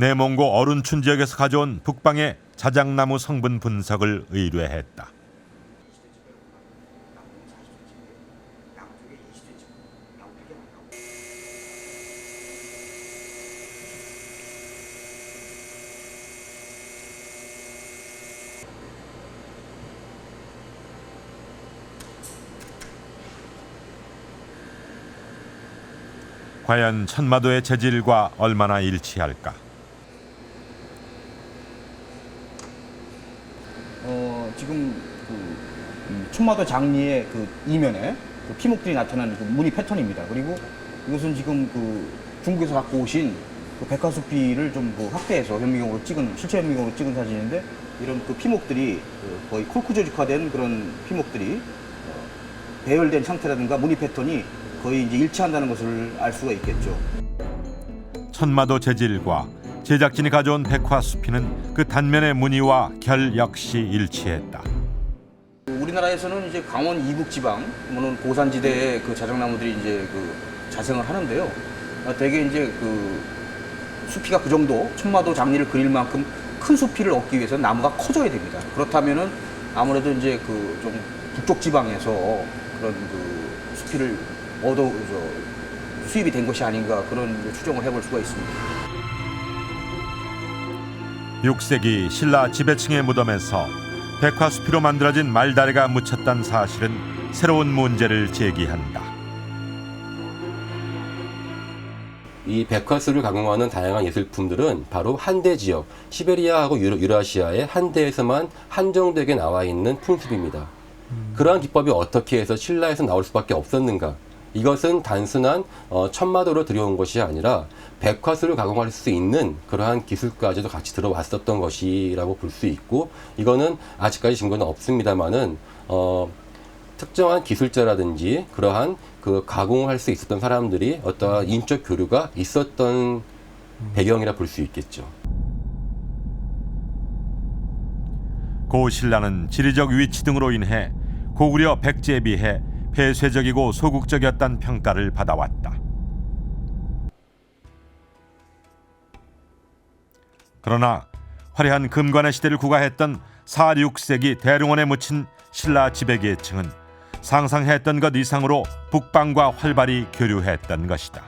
내몽고 어룬춘 지역에서 가져온 북방의 자작나무 성분 분석을 의뢰했다. 과연 천마도의 재질과 얼마나 일치할까? 지금 그 천마도 장리의 그 이면에 그 피목들이 나타나는 그 무늬 패턴입니다. 그리고 이것은 지금 그 중국에서 갖고 오신 그 백화수피를 좀 그 확대해서 현미경으로 찍은 실체 현미경으로 찍은 사진인데 이런 그 피목들이 거의 콜크 조직화된 그런 피목들이 배열된 상태라든가 무늬 패턴이 거의 이제 일치한다는 것을 알 수가 있겠죠. 천마도 재질과 제작진이 가져온 백화수피는 그 단면의 무늬와 결 역시 일치했다. 우리나라에서는 이제 강원 이북 지방, 물론 고산지대에 그 자작나무들이 이제 그 자생을 하는데요. 대개 이제 그 수피가 그 정도 천마도 장리를 그릴 만큼 큰 수피를 얻기 위해서는 나무가 커져야 됩니다. 그렇다면은 아무래도 이제 그 좀 북쪽 지방에서 그런 그 수피를 수입이 된 것이 아닌가 그런 추정을 해볼 수가 있습니다. 6세기 신라 지배층의 무덤에서 백화수피로 만들어진 말다리가 묻혔다는 사실은 새로운 문제를 제기한다. 이 백화수를 가공하는 다양한 예술품들은 바로 한대 지역, 시베리아하고 유라시아의 한대에서만 한정되게 나와 있는 풍습입니다. 그러한 기법이 어떻게 해서 신라에서 나올 수밖에 없었는가? 이것은 단순한 천마도를 들여온 것이 아니라 백화수를 가공할 수 있는 그러한 기술까지도 같이 들어왔었던 것이라고 볼 수 있고, 이거는 아직까지 증거는 없습니다만은 특정한 기술자라든지 그러한 그 가공을 할 수 있었던 사람들이 어떠한 인적 교류가 있었던 배경이라 볼 수 있겠죠. 고 신라는 지리적 위치 등으로 인해 고구려 백제에 비해 폐쇄적이고 소극적이었다는 평가를 받아왔다. 그러나 화려한 금관의 시대를 구가했던 4, 6세기 대릉원에 묻힌 신라 지배계층은 상상했던 것 이상으로 북방과 활발히 교류했던 것이다.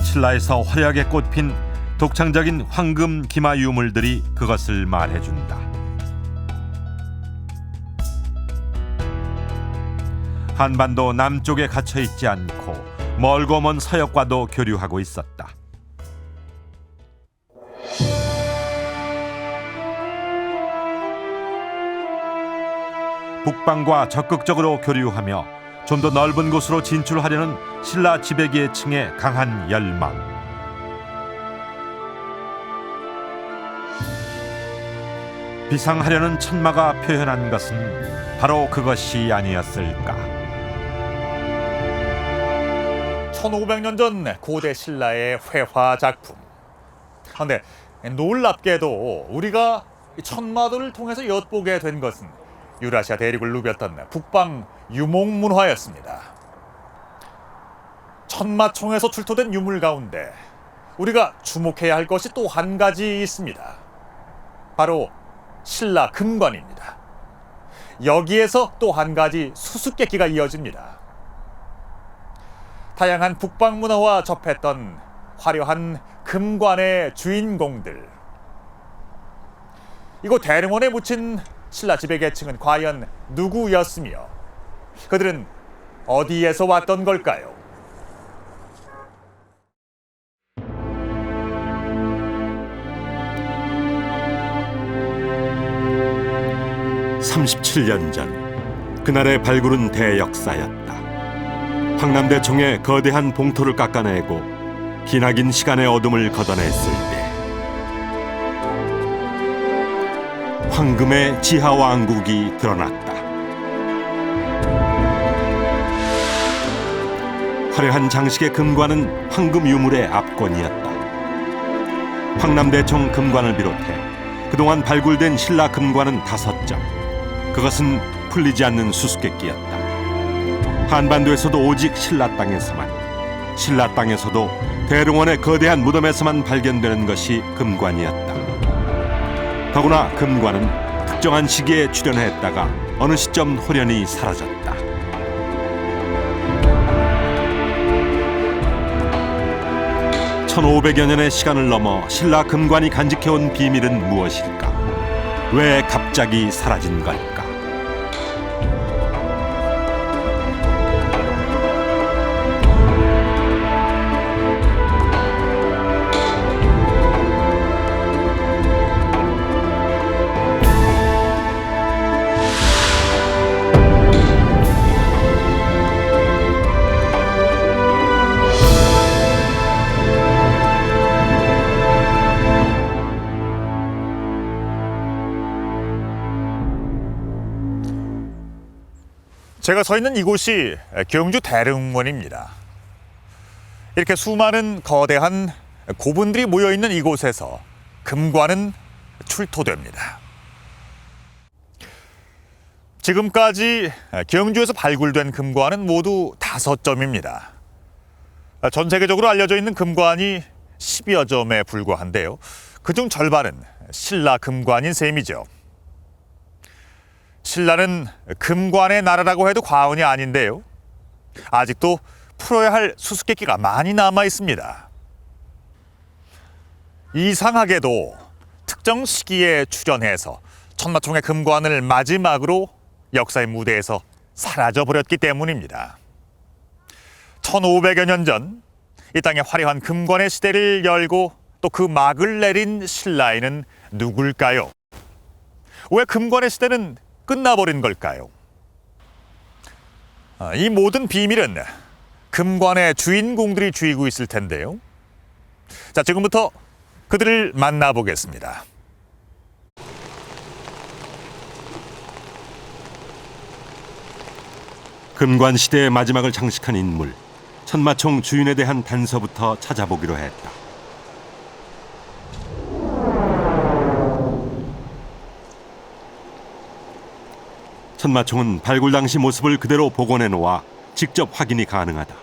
신라에서 화려하게 꽃핀 독창적인 황금 기마 유물들이 그것을 말해준다. 한반도 남쪽에 갇혀 있지 않고 멀고 먼 서역과도 교류하고 있었다. 북방과 적극적으로 교류하며 좀 더 넓은 곳으로 진출하려는 신라 지배계층의 강한 열망. 비상하려는 천마가 표현한 것은 바로 그것이 아니었을까. 1500년 전 고대 신라의 회화 작품. 그런데 놀랍게도 우리가 천마도를 통해서 엿보게 된 것은 유라시아 대륙을 누볐던 북방 유목문화였습니다. 천마총에서 출토된 유물 가운데 우리가 주목해야 할 것이 또 한 가지 있습니다. 바로 신라 금관입니다. 여기에서 또 한 가지 수수께끼가 이어집니다. 다양한 북방 문화와 접했던 화려한 금관의 주인공들. 이곳 대릉원에 묻힌 신라 지배계층은 과연 누구였으며 그들은 어디에서 왔던 걸까요? (37년) 전 그날의 발굴은 대역사였다. 황남대총의 거대한 봉토를 깎아내고 기나긴 시간의 어둠을 걷어냈을 때 황금의 지하왕국이 드러났다. 화려한 장식의 금관은 황금 유물의 압권이었다. 황남대총 금관을 비롯해 그동안 발굴된 신라 금관은 5점. 그것은 풀리지 않는 수수께끼였다. 한반도에서도 오직 신라 땅에서도 대릉원의 거대한 무덤에서만 발견되는 것이 금관이었다. 더구나 금관은 특정한 시기에 출현했다가 어느 시점 호련히 사라졌다. (1500여 년의 시간을 넘어 신라 금관이 간직해온 비밀은 무엇일까? 왜 갑자기 사라진 걸까? 제가 서 있는 이곳이 경주 대릉원입니다. 이렇게 수많은 거대한 고분들이 모여있는 이곳에서 금관은 출토됩니다. 지금까지 경주에서 발굴된 금관은 모두 5점입니다. 전 세계적으로 알려져 있는 금관이 10여 점에 불과한데요. 그중 절반은 신라 금관인 셈이죠. 신라는 금관의 나라라고 해도 과언이 아닌데요. 아직도 풀어야 할 수수께끼가 많이 남아 있습니다. 이상하게도 특정 시기에 출현해서 천마총의 금관을 마지막으로 역사의 무대에서 사라져버렸기 때문입니다. 1500여 년 전 이 땅에 화려한 금관의 시대를 열고 또 그 막을 내린 신라에는 누굴까요? 왜 금관의 시대는 끝나버린 걸까요? 이 모든 비밀은 금관의 주인공들이 쥐고 있을 텐데요. 자, 지금부터 그들을 만나보겠습니다. 금관 시대의 마지막을 장식한 인물, 천마총 주인에 대한 단서부터 찾아보기로 했다. 천마총은 발굴 당시 모습을 그대로 복원해 놓아 직접 확인이 가능하다.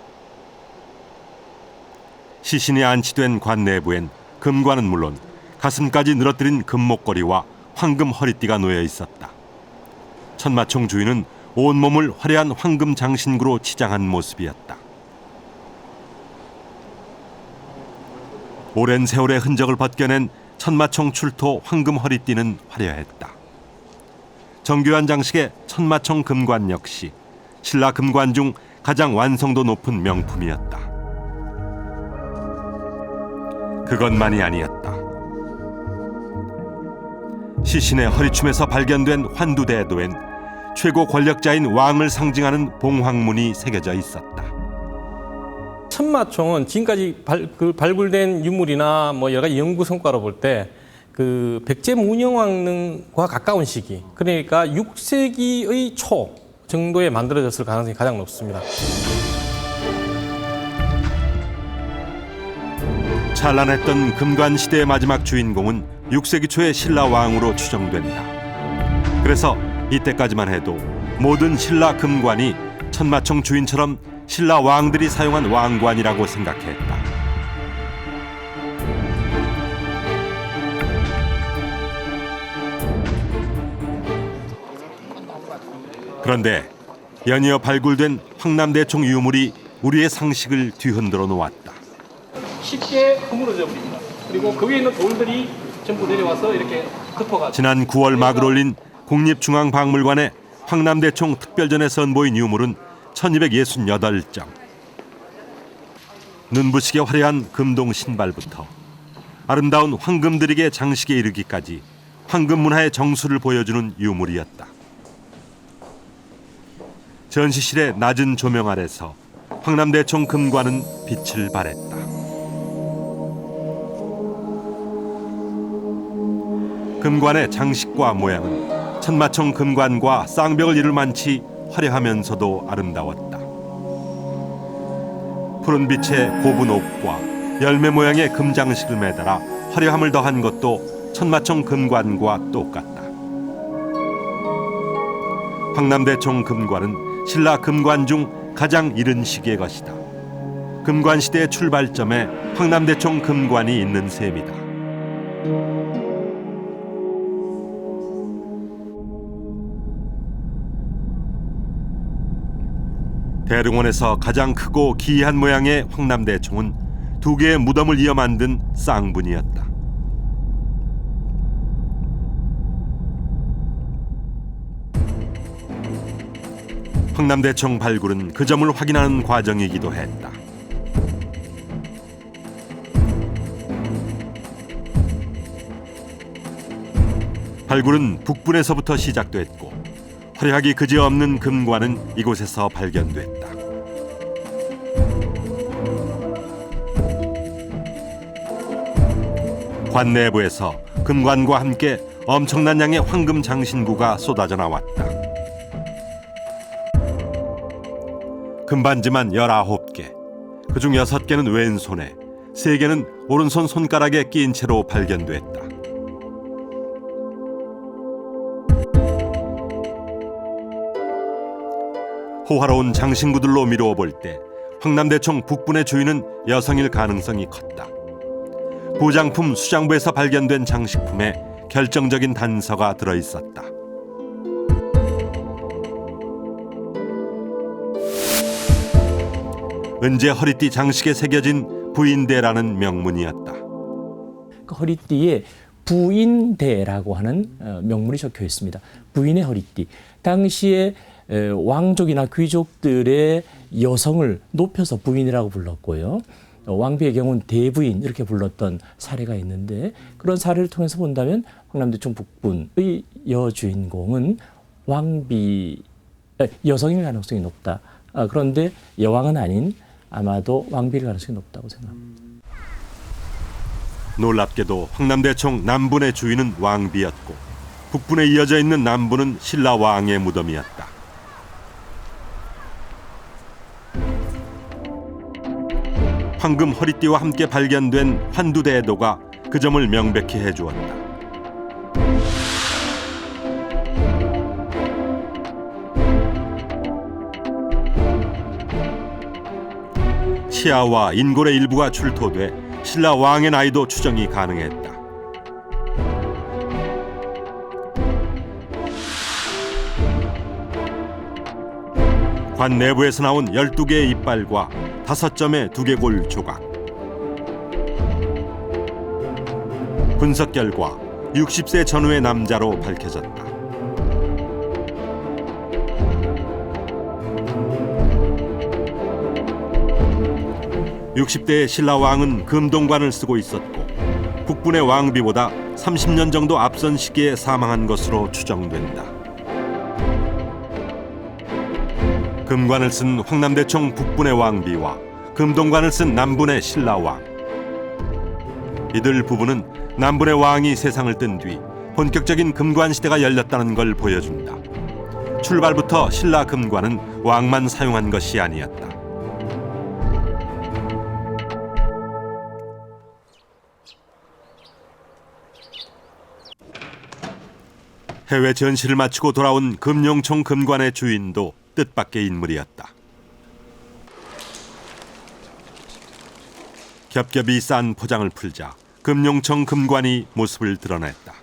시신이 안치된 관 내부엔 금관은 물론 가슴까지 늘어뜨린 금목걸이와 황금 허리띠가 놓여 있었다. 천마총 주인은 온몸을 화려한 황금 장신구로 치장한 모습이었다. 오랜 세월의 흔적을 벗겨낸 천마총 출토 황금 허리띠는 화려했다. 정교한 장식의 천마총 금관 역시 신라 금관 중 가장 완성도 높은 명품이었다. 그것만이 아니었다. 시신의 허리춤에서 발견된 환두대에도엔 최고 권력자인 왕을 상징하는 봉황문이 새겨져 있었다. 천마총은 지금까지 발굴된 유물이나 뭐 여러 가지 연구 성과로 볼 때 그 백제 문영왕릉과 가까운 시기, 그러니까 6세기의 초 정도에 만들어졌을 가능성이 가장 높습니다. 찬란했던 금관 시대의 마지막 주인공은 6세기 초의 신라 왕으로 추정된다. 그래서 이때까지만 해도 모든 신라 금관이 천마총 주인처럼 신라 왕들이 사용한 왕관이라고 생각했다. 그런데 연이어 발굴된 황남대총 유물이 우리의 상식을 뒤흔들어 놓았다. 쉽게 허물어져 버립니다. 그리고 그 위에 있는 돌들이 전부 내려와서 이렇게 덮어가지고. 지난 9월 막을 올린 국립중앙박물관의 황남대총 특별전에 선보인 유물은 1268점. 눈부시게 화려한 금동 신발부터 아름다운 황금들에게 장식에 이르기까지 황금 문화의 정수를 보여주는 유물이었다. 전시실의 낮은 조명 아래서 황남대총 금관은 빛을 발했다. 금관의 장식과 모양은 천마총 금관과 쌍벽을 이룰 만치 화려하면서도 아름다웠다. 푸른 빛의 고분 옥과 열매 모양의 금장식을 매달아 화려함을 더한 것도 천마총 금관과 똑같다. 황남대총 금관은 신라 금관 중 가장 이른 시기의 것이다. 금관 시대의 출발점에 황남대총 금관이 있는 셈이다. 대릉원에서 가장 크고 기이한 모양의 황남대총은 2개의 무덤을 이어 만든 쌍분이었다. 황남대총 발굴은 그 점을 확인하는 과정이기도 했다. 발굴은 북분에서부터 시작됐고 화려하기 그지없는 금관은 이곳에서 발견됐다. 관 내부에서 금관과 함께 엄청난 양의 황금 장신구가 쏟아져 나왔다. 금반지만 19개, 그중 6개는 왼손에, 3개는 오른손 손가락에 끼인 채로 발견됐다. 호화로운 장신구들로 미루어 볼 때 황남대총 북분의 주인은 여성일 가능성이 컸다. 부장품 수장부에서 발견된 장식품에 결정적인 단서가 들어있었다. 은제 허리띠 장식에 새겨진 부인대라는 명문이었다. 그 허리띠에 부인대라고 하는 명문이 적혀 있습니다. 부인의 허리띠. 당시에 왕족이나 귀족들의 여성을 높여서 부인이라고 불렀고요. 왕비의 경우는 대부인 이렇게 불렀던 사례가 있는데, 그런 사례를 통해서 본다면 황남대총 북분의 여주인공은 여성일 가능성이 높다. 그런데 여왕은 아닌 아마도 왕비일 가능성이 높다고 생각합니다. 놀랍게도 황남대총 남분의 주인은 왕비였고 북분에 이어져 있는 남분은 신라 왕의 무덤이었다. 황금 허리띠와 함께 발견된 환두대도가 그 점을 명백히 해주었다. 치아와 인골의 일부가 출토돼 신라 왕의 나이도 추정이 가능했다. 관 내부에서 나온 12개의 이빨과 5점의 두개골 조각. 분석 결과 60세 전후의 남자로 밝혀졌다. (60대의) 신라 왕은 금동관을 쓰고 있었고 국분의 왕비보다 30년 정도 앞선 시기에 사망한 것으로 추정된다. 금관을 쓴 황남대총 북분의 왕비와 금동관을 쓴 남분의 신라왕. 이들 부부는 남분의 왕이 세상을 뜬 뒤 본격적인 금관 시대가 열렸다는 걸 보여준다. 출발부터 신라 금관은 왕만 사용한 것이 아니었다. 해외 전시를 마치고 돌아온 금룡총 금관의 주인도 뜻밖의 인물이었다. 겹겹이 싼 포장을 풀자 금룡청 금관이 모습을 드러냈다.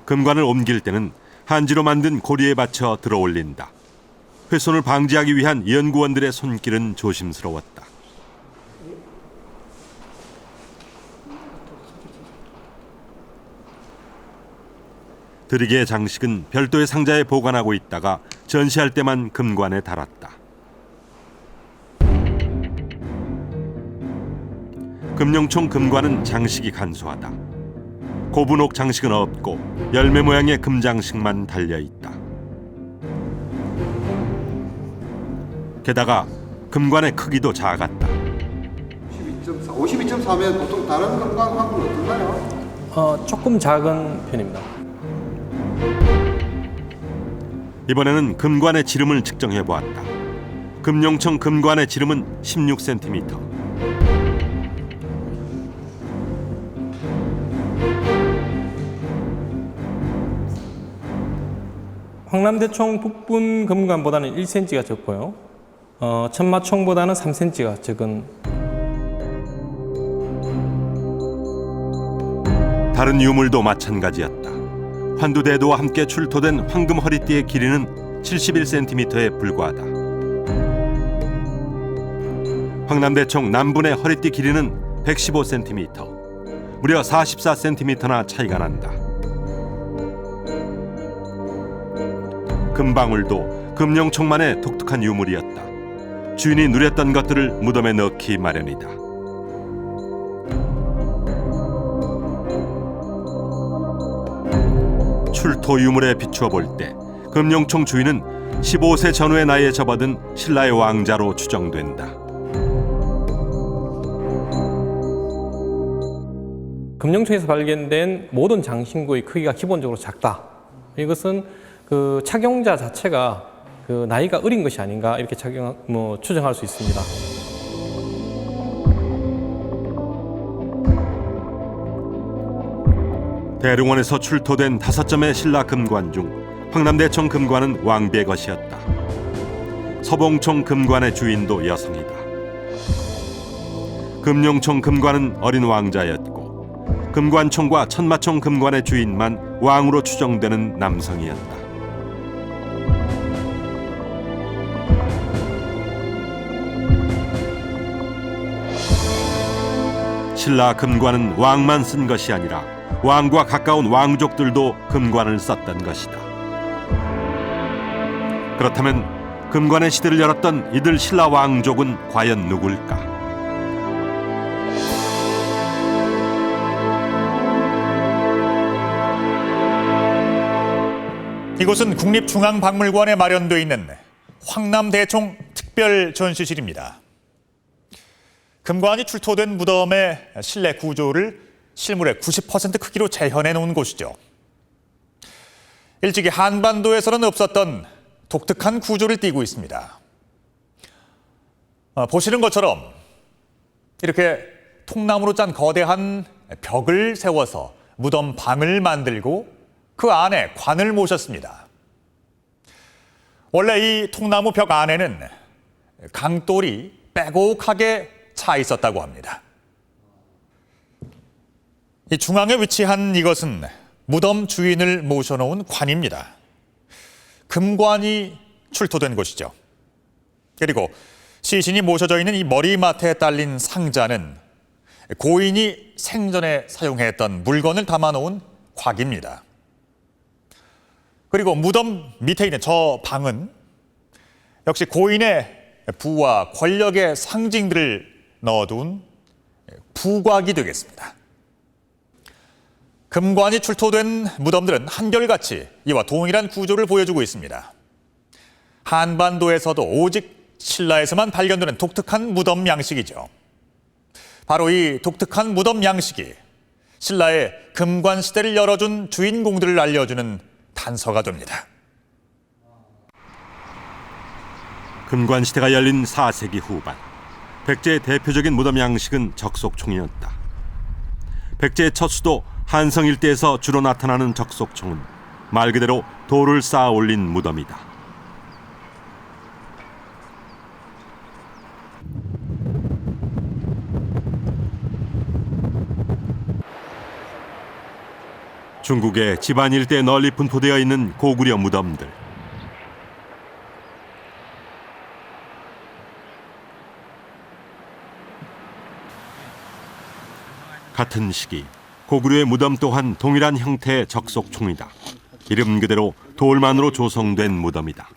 금관을 옮길 때는 한지로 만든 고리에 받쳐 들어올린다. 훼손을 방지하기 위한 연구원들의 손길은 조심스러웠다. 드리개의 장식은 별도의 상자에 보관하고 있다가 전시할 때만 금관에 달았다. 금룡총 금관은 장식이 간소하다. 고분옥 장식은 없고 열매 모양의 금장식만 달려있다. 게다가 금관의 크기도 작았다. 52.4면 보통 다른 금관하고는 어떤가요? 조금 작은 편입니다. 이번에는 금관의 지름을 측정해 보았다. 금룡청 금관의 지름은 16cm. 황남대총 북분 금관보다는 1cm가 적고요. 천마총보다는 3cm가 적은. 다른 유물도 마찬가지였다. 환두대도와 함께 출토된 황금 허리띠의 길이는 71cm에 불과하다. 황남대총 남분의 허리띠 길이는 115cm, 무려 44cm나 차이가 난다. 금방울도 금룡총만의 독특한 유물이었다. 주인이 누렸던 것들을 무덤에 넣기 마련이다. 출토 유물에 비추어 볼 때 금룡총 주인은 15세 전후의 나이에 접어든 신라의 왕자로 추정된다. 금룡총에서 발견된 모든 장신구의 크기가 기본적으로 작다. 이것은 그 착용자 자체가 그 나이가 어린 것이 아닌가 이렇게 추정할 수 있습니다. 대릉원에서 출토된 5점의 신라 금관 중 황남대총 금관은 왕비의 것이었다. 서봉총 금관의 주인도 여성이다. 금룡총 금관은 어린 왕자였고 금관총과 천마총 금관의 주인만 왕으로 추정되는 남성이었다. 신라 금관은 왕만 쓴 것이 아니라 왕과 가까운 왕족들도 금관을 썼던 것이다. 그렇다면 금관의 시대를 열었던 이들 신라 왕족은 과연 누굴까? 이곳은 국립중앙박물관에 마련되어 있는 황남대총 특별 전시실입니다. 금관이 출토된 무덤의 실내 구조를 실물의 90% 크기로 재현해 놓은 곳이죠. 일찍이 한반도에서는 없었던 독특한 구조를 띠고 있습니다. 보시는 것처럼 이렇게 통나무로 짠 거대한 벽을 세워서 무덤 방을 만들고 그 안에 관을 모셨습니다. 원래 이 통나무 벽 안에는 강돌이 빼곡하게 차 있었다고 합니다. 이 중앙에 위치한 이것은 무덤 주인을 모셔놓은 관입니다. 금관이 출토된 곳이죠. 그리고 시신이 모셔져 있는 이 머리맡에 딸린 상자는 고인이 생전에 사용했던 물건을 담아놓은 곽입니다. 그리고 무덤 밑에 있는 저 방은 역시 고인의 부와 권력의 상징들을 넣어둔 부곽이 되겠습니다. 금관이 출토된 무덤들은 한결같이 이와 동일한 구조를 보여주고 있습니다. 한반도에서도 오직 신라에서만 발견되는 독특한 무덤 양식이죠. 바로 이 독특한 무덤 양식이 신라의 금관 시대를 열어준 주인공들을 알려주는 단서가 됩니다. 금관 시대가 열린 4세기 후반, 백제의 대표적인 무덤 양식은 적석총이었다. 백제의 첫 수도 한성 일대에서 주로 나타나는 적석총은 말 그대로 돌을 쌓아 올린 무덤이다. 중국의 지반 일대에 널리 분포되어 있는 고구려 무덤들. 같은 시기 고구려의 무덤 또한 동일한 형태의 적석총이다. 이름 그대로 돌만으로 조성된 무덤이다.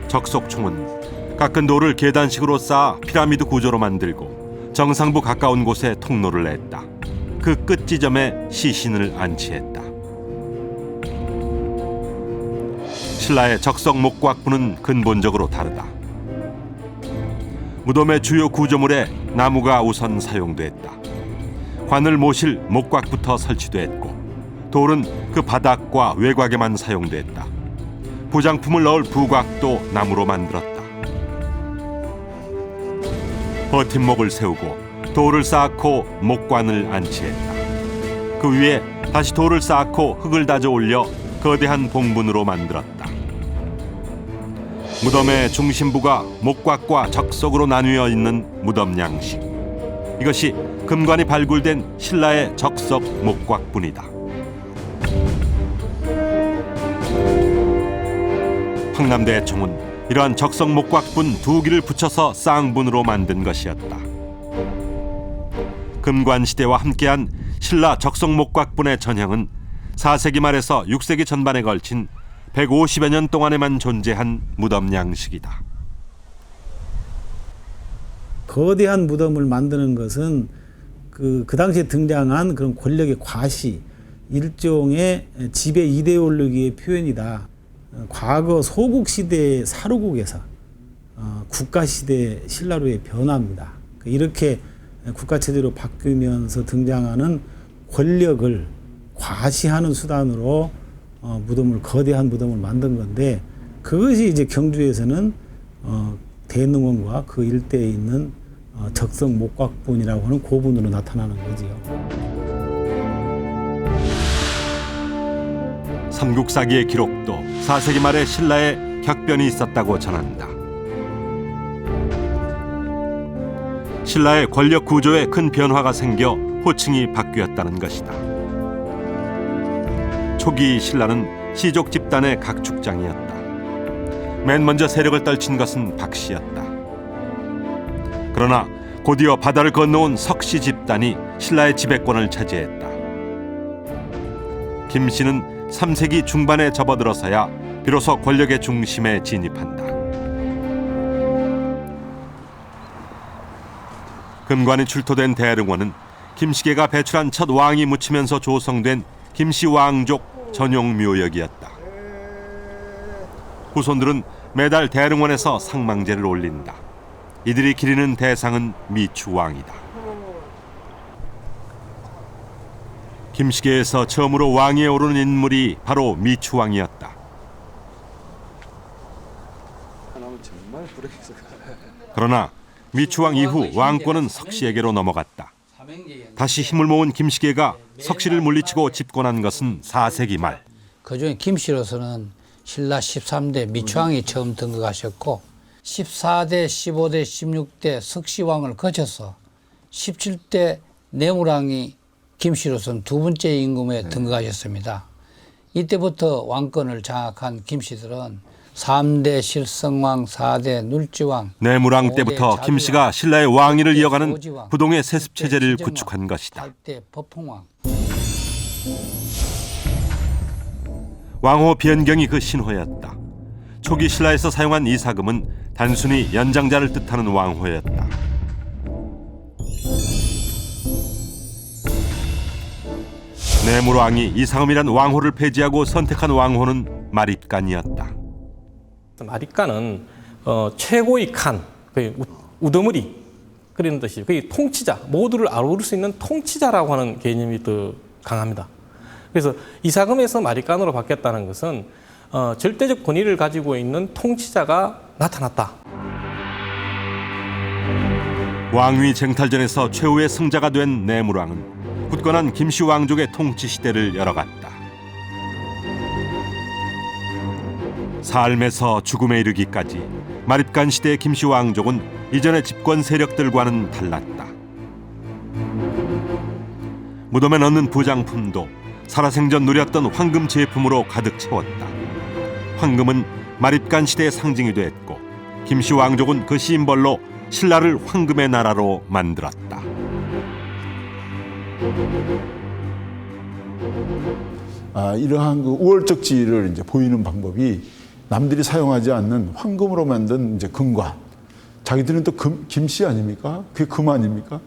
적석총은 깎은 돌을 계단식으로 쌓아 피라미드 구조로 만들고 정상부 가까운 곳에 통로를 냈다. 그 끝 지점에 시신을 안치했다. 신라의 적석 목곽부는 근본적으로 다르다. 무덤의 주요 구조물에 나무가 우선 사용됐다. 관을 모실 목곽부터 설치됐고 돌은 그 바닥과 외곽에만 사용됐다. 부장품을 넣을 부곽도 나무로 만들었다. 버팀목을 세우고 돌을 쌓고 목관을 안치했다. 그 위에 다시 돌을 쌓고 흙을 다져 올려 거대한 봉분으로 만들었다. 무덤의 중심부가 목곽과 적석으로 나뉘어 있는 무덤 양식. 이것이 금관이 발굴된 신라의 적석 목곽분이다. 황남대 총은 이러한 적석 목곽분 2기를 붙여서 쌍분으로 만든 것이었다. 금관 시대와 함께한 신라 적석 목곽분의 전형은 4세기 말에서 6세기 전반에 걸친 150여 년 동안에만 존재한 무덤 양식이다. 거대한 무덤을 만드는 것은 그 당시에 등장한 그런 권력의 과시, 일종의 지배 이데올로기의 표현이다. 과거 소국 시대의 사루국에서 국가 시대 신라로의 변화입니다. 이렇게 국가 체제로 바뀌면서 등장하는 권력을 과시하는 수단으로 거대한 무덤을 만든 건데, 그것이 이제 경주에서는 대능원과 그 일대에 있는 적석 목곽분이라고 하는 고분으로 나타나는 거지요. 삼국사기의 기록도 4세기 말에 신라에 격변이 있었다고 전한다. 신라의 권력 구조에 큰 변화가 생겨 호칭이 바뀌었다는 것이다. 초기 신라는 시족 집단의 각축장이었다. 맨 먼저 세력을 떨친 것은 박씨였다. 그러나 곧이어 바다를 건너온 석씨 집단이 신라의 지배권을 차지했다. 김씨는 3세기 중반에 접어들어서야 비로소 권력의 중심에 진입한다. 금관이 출토된 대릉원은 김씨계가 배출한 첫 왕이 묻히면서 조성된 김씨 왕족 전용 묘역이었다. 후손들은 매달 대릉원에서 상망제를 올린다. 이들이 기리는 대상은 미추왕이다. 김씨계에서 처음으로 왕위에 오르는 인물이 바로 미추왕이었다. 그러나 미추왕 이후 왕권은 석씨에게로 넘어갔다. 다시 힘을 모은 김씨계가 석씨를 물리치고 집권한 것은 4세기 말. 그중에 김씨로서는 신라 13대 미추왕이 처음 등극하셨고 14대, 15대, 16대 석씨왕을 거쳐서 17대 내무왕이 김씨로서는 두 번째 임금에 등극하셨습니다. 이때부터 왕권을 장악한 김씨들은 3대 실성왕, 4대 눌지왕. 내무왕 때부터 김 씨가 신라의 왕위를 이어가는 부동의 세습 체제를 구축한 것이다. 8대 법흥왕. 왕호 변경이 그 신호였다. 초기 신라에서 사용한 이사금은 단순히 연장자를 뜻하는 왕호였다. 내무왕이 이사금이란 왕호를 폐지하고 선택한 왕호는 마립간이었다. 마립간은 최고의 칸, 우두머리 그런 뜻이죠. 그게 통치자, 모두를 아우를 수 있는 통치자라고 하는 개념이 더 강합니다. 그래서 이사금에서 마립간으로 바뀌었다는 것은 절대적 권위를 가지고 있는 통치자가 나타났다. 왕위 쟁탈전에서 최후의 승자가 된 내무왕은 굳건한 김씨 왕족의 통치 시대를 열어갔다. 삶에서 죽음에 이르기까지 마립간 시대의 김씨 왕족은 이전의 집권 세력들과는 달랐다. 무덤에 넣는 부장품도 살아생전 누렸던 황금 제품으로 가득 채웠다. 황금은 마립간 시대의 상징이 됐고 김씨 왕족은 그 심벌로 신라를 황금의 나라로 만들었다. 이러한 그 우월적 지위를 이제 보이는 방법이 남들이 사용하지 않는 황금으로 만든 이제 금관. 자기들은 또 김씨 아닙니까? 그게 금 아닙니까?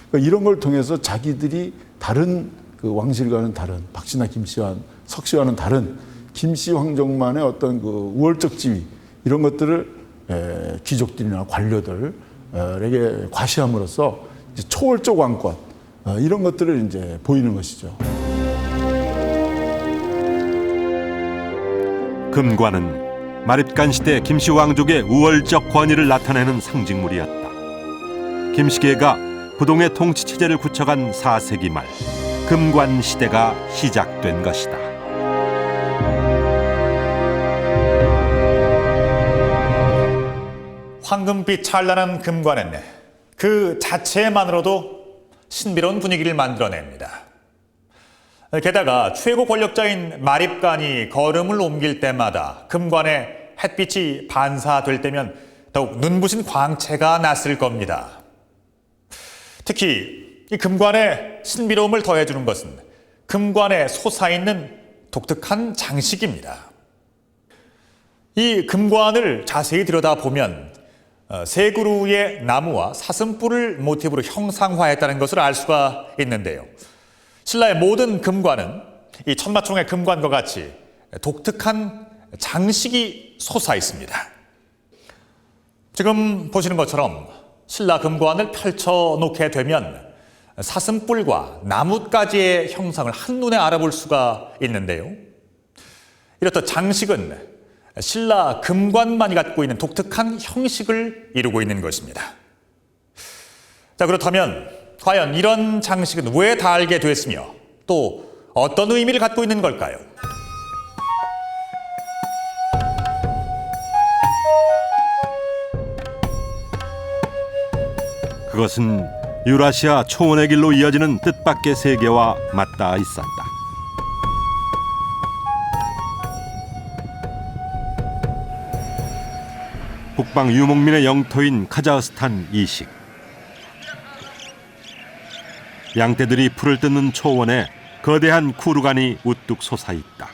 그러니까 이런 걸 통해서 자기들이 다른 그 왕실과는 다른 박씨나 김씨와 석씨와는 다른 김씨 황족만의 어떤 그 우월적 지위 이런 것들을 귀족들이나 관료들에게 과시함으로써 이제 초월적 왕권 이런 것들을 이제 보이는 것이죠. 금관은 마립간 시대 김씨 왕족의 우월적 권위를 나타내는 상징물이었다. 김씨계가 부동의 통치 체제를 굳혀간 4세기 말 금관 시대가 시작된 것이다. 황금빛 찬란한 금관은 그 자체만으로도 신비로운 분위기를 만들어냅니다. 게다가 최고 권력자인 마립간이 걸음을 옮길 때마다 금관에 햇빛이 반사될 때면 더욱 눈부신 광채가 났을 겁니다. 특히 이 금관의 신비로움을 더해주는 것은 금관에 솟아있는 독특한 장식입니다. 이 금관을 자세히 들여다보면 세 그루의 나무와 사슴뿔을 모티브로 형상화했다는 것을 알 수가 있는데요. 신라의 모든 금관은 이 천마총의 금관과 같이 독특한 장식이 솟아 있습니다. 지금 보시는 것처럼 신라 금관을 펼쳐놓게 되면 사슴뿔과 나뭇가지의 형상을 한눈에 알아볼 수가 있는데요. 이렇듯 장식은 신라 금관만이 갖고 있는 독특한 형식을 이루고 있는 것입니다. 자, 그렇다면 과연 이런 장식은 왜 달게 됐으며 또 어떤 의미를 갖고 있는 걸까요? 그것은 유라시아 초원의 길로 이어지는 뜻밖의 세계와 맞닿아 있었다. 북방 유목민의 영토인 카자흐스탄 이식. 양떼들이 풀을 뜯는 초원에 거대한 쿠르간이 우뚝 솟아있다.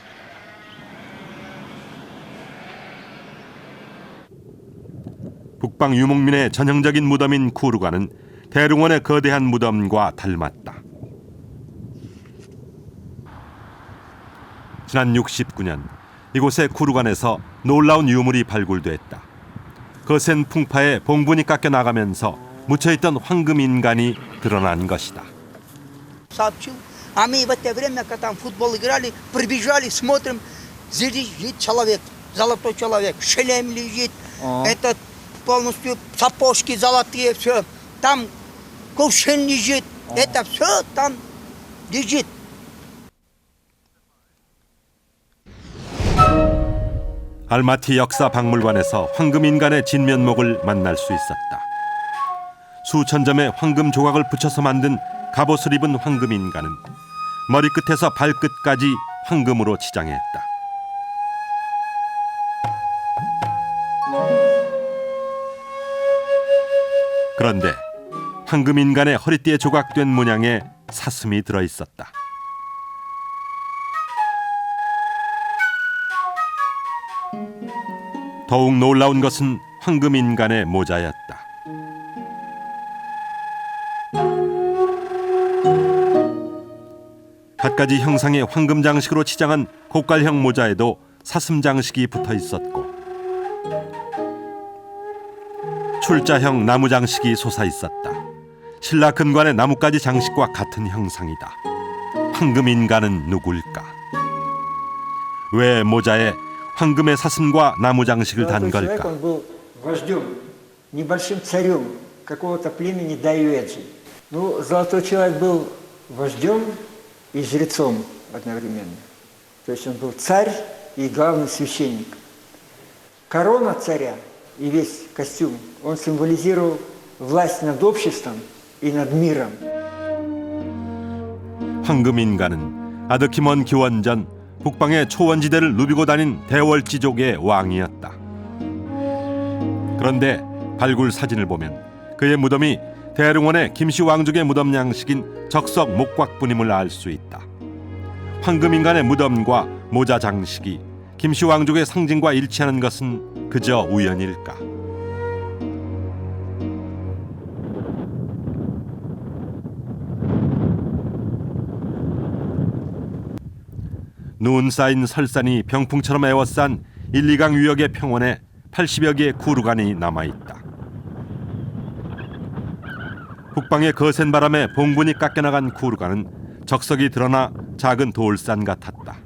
북방 유목민의 전형적인 무덤인 쿠르간은 대릉원의 거대한 무덤과 닮았다. 지난 69년 이곳의 쿠르간에서 놀라운 유물이 발굴됐다. 거센 풍파에 봉분이 깎여 나가면서 묻혀있던 황금 인간이 드러난 것이다. сообщил. А мы в это время, когда там футбол играли, прибежали, смотрим, здесь лежит человек, золотой человек, шлем лежит, этот полностью сапожки золотые, все. Там кувшин лежит, это все там лежит. 알마티 역사 박물관에서 황금 인간의 진면목을 만날 수 있었다. 수천 점의 황금 조각을 붙여서 만든 갑옷을 입은 황금 인간은 머리끝에서 발끝까지 황금으로 치장했다. 그런데 황금 인간의 허리띠에 조각된 문양에 사슴이 들어 있었다. 더욱 놀라운 것은 황금 인간의 모자였다. 갖가지 형상의 황금 장식으로 치장한 곡갈형 모자에도 사슴 장식이 붙어 있었고 출자형 나무 장식이 솟아 있었다. 신라 근관의 나뭇가지 장식과 같은 형상이다. 황금 인간은 누굴까? 왜 모자에 황금의 사슴과 나무 장식을 단 걸까? Он был вождем, небольшим царем какого-то племени дайюэджи. Ну, золотой человек был вождем и жрецом одновременно. То есть он был царь и главный священник. Корона царя и весь костюм, он символизировал власть над обществом и над миром. 황금 인간은 아득히 먼 기원전 북방의 초원지대를 누비고 다닌 대월지족의 왕이었다. 그런데 발굴 사진을 보면 그의 무덤이 대릉원의 김씨 왕족의 무덤 양식인 적석 목곽분임을 알 수 있다. 황금 인간의 무덤과 모자 장식이 김씨 왕족의 상징과 일치하는 것은 그저 우연일까? 눈 쌓인 설산이 병풍처럼 에워싼 1, 2강 유역의 평원에 80여 개의 구루간이 남아있다. 북방의 거센 바람에 봉분이 깎여나간 구루간은 적석이 드러나 작은 돌산 같았다.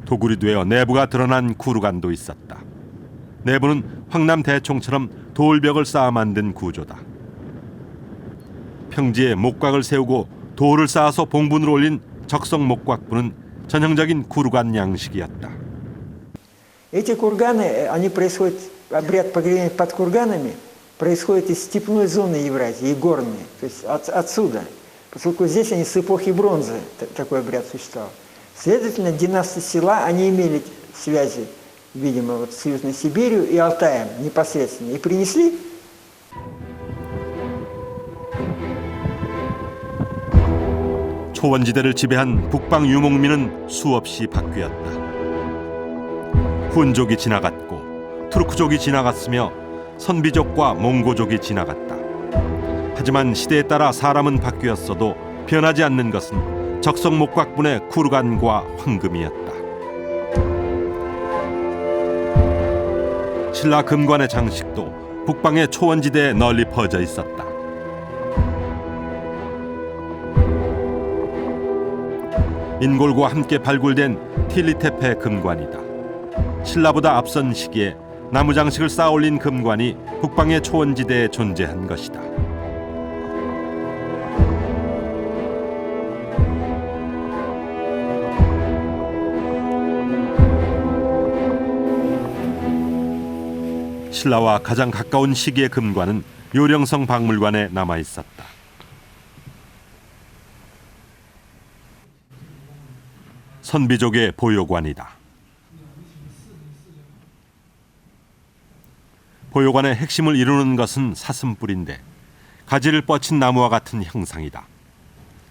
도굴이 되어 내부가 드러난 구루간도 있었다. 내부는 황남 대총처럼 돌벽을 쌓아 만든 구조다. 평지에 목곽을 세우고 돌을 쌓아서 봉분을 올린 적석 목곽부는 전형적인 구루간 양식이었다. Эти курганы, они происходят, обряд погребения под курганами происходит из степной зоны Евразии, и горной, то есть отсюда, поскольку здесь они с эпохи бронзы, такой обряд существовал. Следовательно, династии села, они имели связи, видимо, вот с Южной Сибирью и Алтаем непосредственно, и принесли. 초원지대를 지배한 북방 유목민은 수없이 바뀌었다. 훈족이 지나갔고 투르크족이 지나갔으며 선비족과 몽고족이 지나갔다. 하지만 시대에 따라 사람은 바뀌었어도 변하지 않는 것은 적석 목곽분의 구루간과 황금이었다. 신라 금관의 장식도 북방의 초원지대에 널리 퍼져 있었다. 인골과 함께 발굴된 틸리테페 금관이다. 신라보다 앞선 시기에 나무 장식을 쌓아 올린 금관이 북방의 초원지대에 존재한 것이다. 신라와 가장 가까운 시기의 금관은 요령성 박물관에 남아 있었다. 선비족의 보요관이다. 보요관의 핵심을 이루는 것은 사슴뿔인데 가지를 뻗친 나무와 같은 형상이다.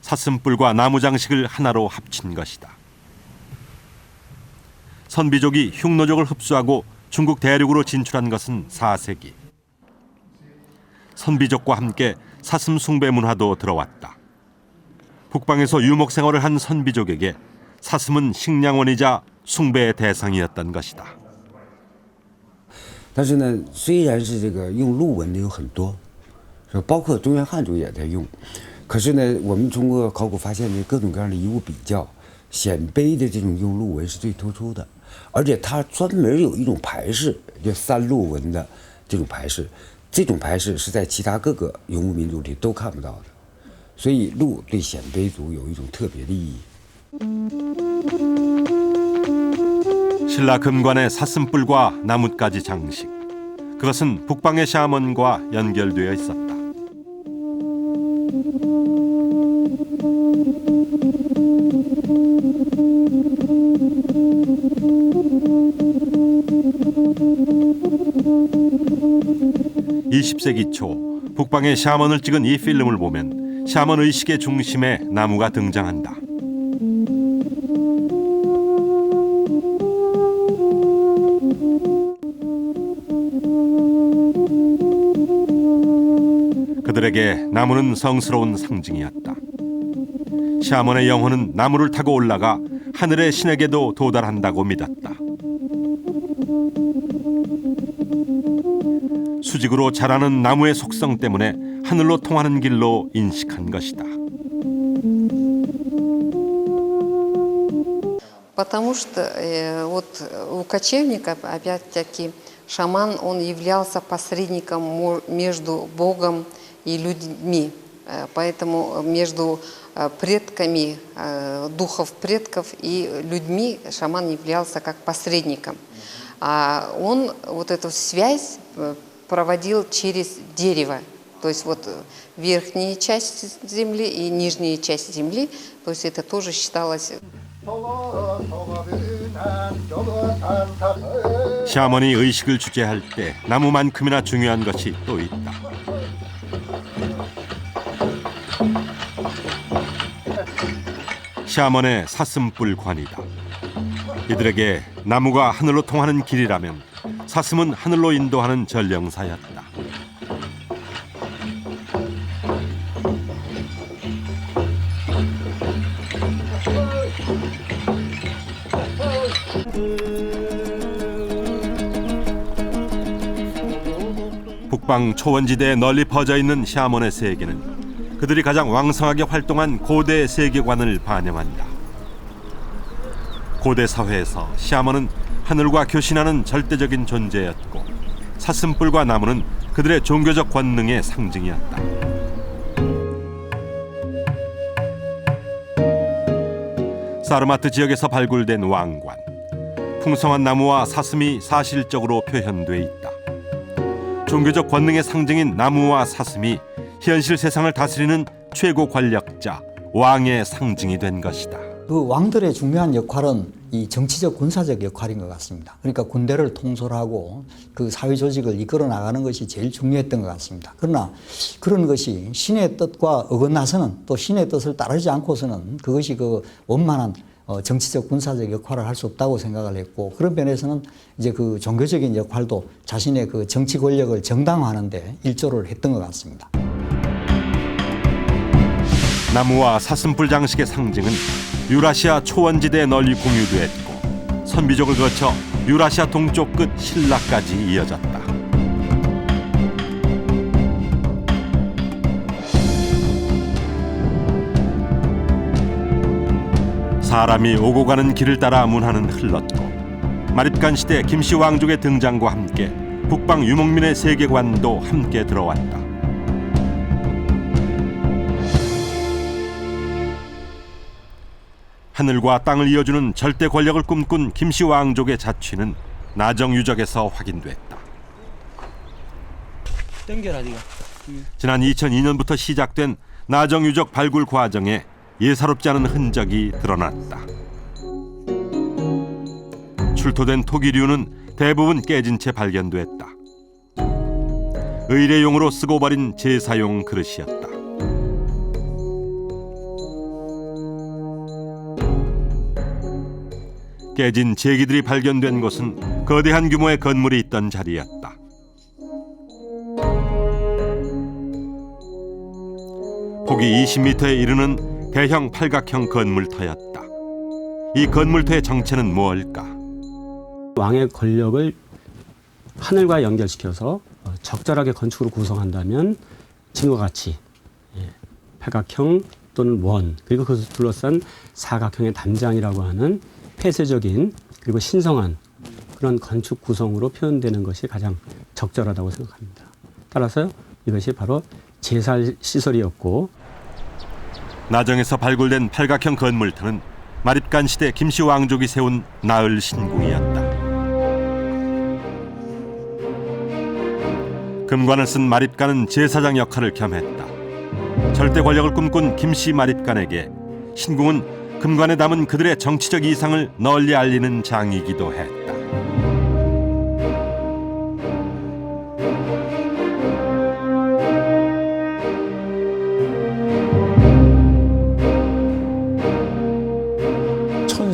사슴뿔과 나무 장식을 하나로 합친 것이다. 선비족이 흉노족을 흡수하고 중국 대륙으로 진출한 것은 4세기. 선비족과 함께 사슴 숭배 문화도 들어왔다. 북방에서 유목 생활을 한 선비족에게 사슴은 식량원이자 숭배의 대상이었던 것이다. 但是呢，虽然是这个用陆文的有很多，包括中原汉族也在用，可是呢，我们通过考古发现的各种各样的遗物比较，鲜卑的这种用陆文是最突出的，而且它专门有一种排式，叫三陆文的这种排式，这种排式是在其他各个游牧民族里都看不到的，所以陆对鲜卑族有一种特别的意义。 신라 금관의 사슴뿔과 나뭇가지 장식, 그것은 북방의 샤먼과 연결되어 있었다. (20세기) 초 북방의 샤먼을 찍은 이 필름을 보면 샤먼 의식의 중심에 나무가 등장한다. 그들에게 나무는 성스러운 상징이었다. 샤먼의 영혼은 나무를 타고 올라가 하늘의 신에게도 도달한다고 믿었다. 수직으로 자라는 나무의 속성 때문에 하늘로 통하는 길로 인식한 것이다. Потому что вот у кочевников, опять-таки, шаман, он являлся посредником между Богом и людьми. Поэтому между предками, духов предков и людьми шаман являлся как посредником. А он вот эту связь проводил через дерево. То есть вот верхняя часть земли и нижняя часть земли, то есть это тоже считалось. 샤먼이 의식을 주재할 때 나무만큼이나 중요한 것이 또 있다. 샤먼의 사슴뿔관이다. 이들에게 나무가 하늘로 통하는 길이라면 사슴은 하늘로 인도하는 전령사였다. 북방 초원지대에 널리 퍼져 있는 샤먼의 세계는 그들이 가장 왕성하게 활동한 고대 세계관을 반영한다. 고대 사회에서 샤먼은 하늘과 교신하는 절대적인 존재였고 사슴뿔과 나무는 그들의 종교적 권능의 상징이었다. 사르마트 지역에서 발굴된 왕관. 풍성한 나무와 사슴이 사실적으로 표현돼 있다. 종교적 권능의 상징인 나무와 사슴이 현실 세상을 다스리는 최고 권력자, 왕의 상징이 된 것이다. 그 왕들의 중요한 역할은 이 정치적 군사적 역할인 것 같습니다. 그러니까 군대를 통솔하고 그 사회 조직을 이끌어 나가는 것이 제일 중요했던 것 같습니다. 그러나 그런 것이 신의 뜻과 어긋나서는 또 신의 뜻을 따르지 않고서는 그것이 그 원만한 정치적 군사적 역할을 할 수 없다고 생각을 했고 그런 면에서는 이제 그 종교적인 역할도 자신의 그 정치 권력을 정당화하는 데 일조를 했던 것 같습니다. 나무와 사슴뿔 장식의 상징은 유라시아 초원지대에 널리 공유됐고 선비족을 거쳐 유라시아 동쪽 끝 신라까지 이어졌다. 사람이 오고 가는 길을 따라 문화는 흘렀고 마립간 시대 김씨 왕족의 등장과 함께 북방 유목민의 세계관도 함께 들어왔다. 하늘과 땅을 이어주는 절대 권력을 꿈꾼 김씨 왕족의 자취는 나정유적에서 확인됐다. 땡겨라 네가. 지난 2002년부터 시작된 나정유적 발굴 과정에 예사롭지 않은 흔적이 드러났다. 출토된 토기류는 대부분 깨진 채 발견됐다. 의례용으로 쓰고 버린 제사용 그릇이었다. 깨진 제기들이 발견된 곳은 거대한 규모의 건물이 있던 자리였다. 폭이 20m에 이르는 대형 팔각형 건물터였다. 이 건물터의 정체는 무엇일까? 왕의 권력을 하늘과 연결시켜서 적절하게 건축으로 구성한다면 지금과 같이 팔각형 또는 원 그리고 그것을 둘러싼 사각형의 담장이라고 하는 폐쇄적인 그리고 신성한 그런 건축 구성으로 표현되는 것이 가장 적절하다고 생각합니다. 따라서 이것이 바로 제사 시설이었고 나정에서 발굴된 팔각형 건물터는 마립간 시대 김씨 왕족이 세운 나을 신궁이었다. 금관을 쓴 마립간은 제사장 역할을 겸했다. 절대 권력을 꿈꾼 김씨 마립간에게 신궁은 금관에 담은 그들의 정치적 이상을 널리 알리는 장이기도 했다.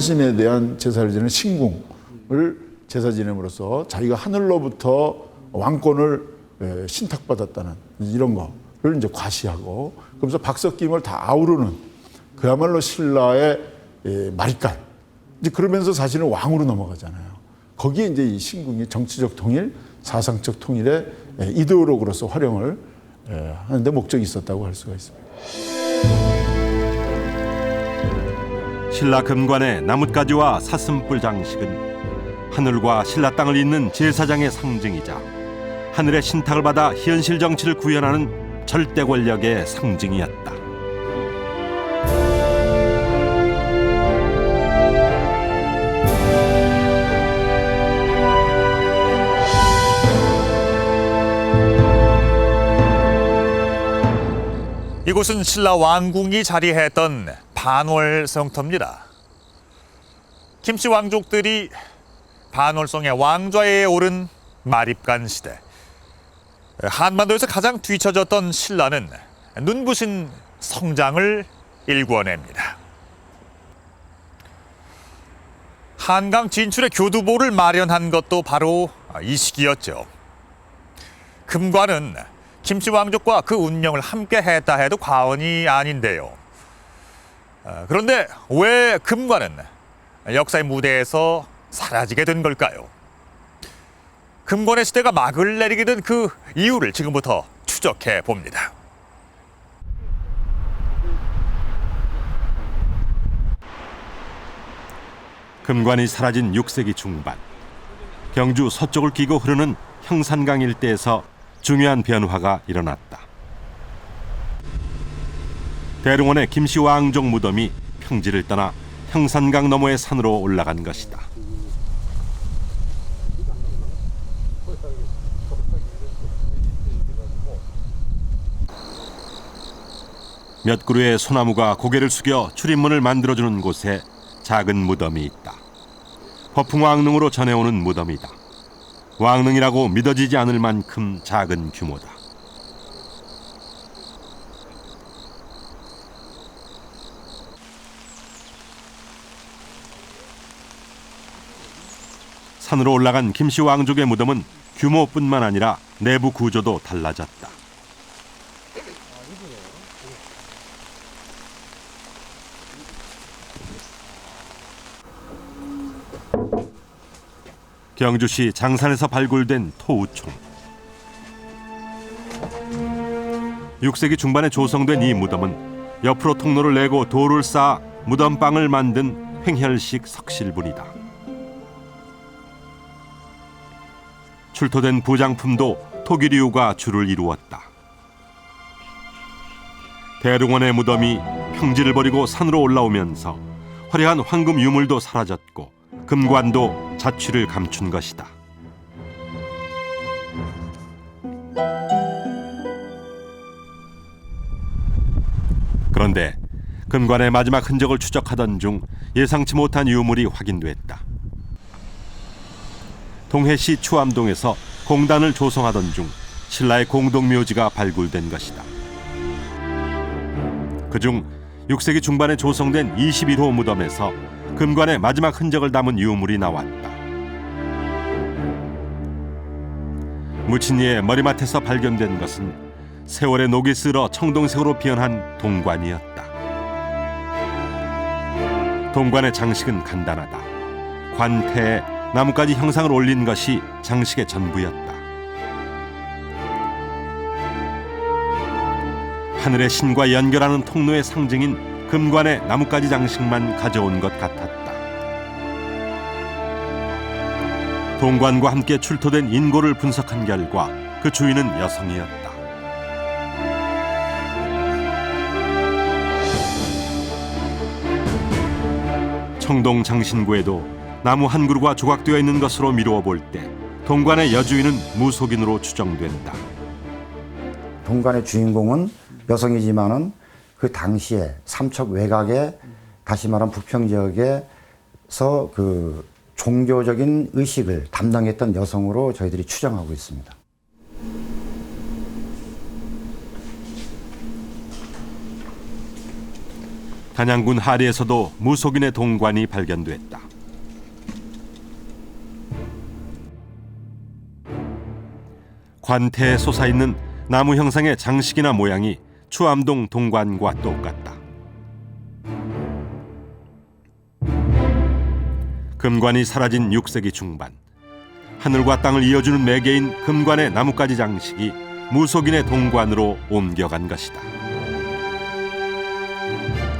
헌신에 대한 제사를 지내는 신궁을 제사 지냄으로써 자기가 하늘로부터 왕권을 신탁받았다는 이런 거를 이제 과시하고, 그러면서 박석김을 다 아우르는 그야말로 신라의 말간. 이제 그러면서 사실은 왕으로 넘어가잖아요. 거기에 이제 이 신궁이 정치적 통일, 사상적 통일의 이데올로그로서 활용을 하는데 목적이 있었다고 할 수가 있습니다. 신라 금관의 나뭇가지와 사슴뿔 장식은 하늘과 신라 땅을 잇는 제사장의 상징이자 하늘의 신탁을 받아 현실 정치를 구현하는 절대 권력의 상징이었다. 이곳은 신라 왕궁이 자리했던 반월성터입니다. 김씨 왕족들이 반월성의 왕좌에 오른 마립간 시대, 한반도에서 가장 뒤처졌던 신라는 눈부신 성장을 일궈냅니다. 한강 진출의 교두보를 마련한 것도 바로 이 시기였죠. 금관은 김씨 왕족과 그 운명을 함께 했다 해도 과언이 아닌데요. 그런데 왜 금관은 역사의 무대에서 사라지게 된 걸까요? 금관의 시대가 막을 내리게 된 그 이유를 지금부터 추적해 봅니다. 금관이 사라진 6세기 중반, 경주 서쪽을 끼고 흐르는 형산강 일대에서 중요한 변화가 일어났다. 대릉원의 김씨 왕족 무덤이 평지를 떠나 형산강 너머의 산으로 올라간 것이다. 몇 그루의 소나무가 고개를 숙여 출입문을 만들어주는 곳에 작은 무덤이 있다. 허풍왕릉으로 전해오는 무덤이다. 왕릉이라고 믿어지지 않을 만큼 작은 규모다. 산으로 올라간 김씨 왕족의 무덤은 규모뿐만 아니라 내부 구조도 달라졌다. 경주시 장산에서 발굴된 토우총. 6세기 중반에 조성된 이 무덤은 옆으로 통로를 내고 돌을 쌓아 무덤방을 만든 횡혈식 석실분이다. 출토된 부장품도 토기류가 주를 이루었다. 대릉원의 무덤이 평지를 버리고 산으로 올라오면서 화려한 황금 유물도 사라졌고 금관도 자취를 감춘 것이다. 그런데 금관의 마지막 흔적을 추적하던 중 예상치 못한 유물이 확인됐다. 동해시 추암동에서 공단을 조성하던 중 신라의 공동묘지가 발굴된 것이다. 그중 6세기 중반에 조성된 21호 무덤에서 금관의 마지막 흔적을 담은 유물이 나왔다. 무친이의 머리맡에서 발견된 것은 세월의 녹이 쓸어 청동색으로 변한 동관이었다. 동관의 장식은 간단하다. 관태에 나뭇가지 형상을 올린 것이 장식의 전부였다. 하늘의 신과 연결하는 통로의 상징인 금관의 나뭇가지 장식만 가져온 것 같았다. 동관과 함께 출토된 인고를 분석한 결과 그 주인은 여성이었다. 청동 장신구에도 나무 한 그루가 조각되어 있는 것으로 미루어 볼 때 동관의 여주인은 무속인으로 추정된다. 동관의 주인공은 여성이지만은 그 당시에 삼척 외곽에 다시 말하면 북평 지역에서 그 종교적인 의식을 담당했던 여성으로 저희들이 추정하고 있습니다. 단양군 하리에서도 무속인의 동관이 발견됐다. 관태에 솟아있는 나무 형상의 장식이나 모양이 추암동 동관과 똑같다. 금관이 사라진 6세기 중반, 하늘과 땅을 이어주는 매개인 금관의 나뭇가지 장식이 무속인의 동관으로 옮겨간 것이다.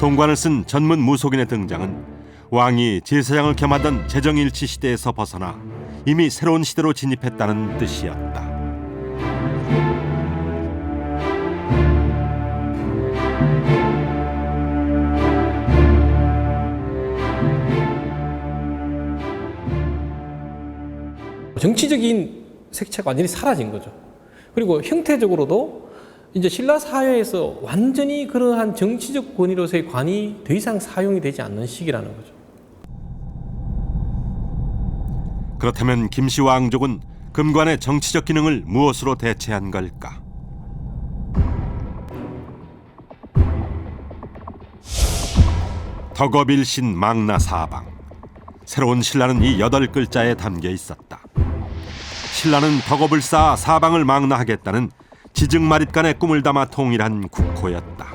동관을 쓴 전문 무속인의 등장은 왕이 제사장을 겸하던 재정일치 시대에서 벗어나 이미 새로운 시대로 진입했다는 뜻이었다. 정치적인 색채가 완전히 사라진 거죠. 그리고 형태적으로도 이제 신라 사회에서 완전히 그러한 정치적 권위로서의 관이 더 이상 사용이 되지 않는 시기라는 거죠. 그렇다면 김씨 왕족은 금관의 정치적 기능을 무엇으로 대체한 걸까? 덕업일신 망나사방. 새로운 신라는 이 8글자에 담겨 있었다. 신라는 덕업을 쌓아 사방을 망라하겠다는 지증마릿간의 꿈을 담아 통일한 국호였다.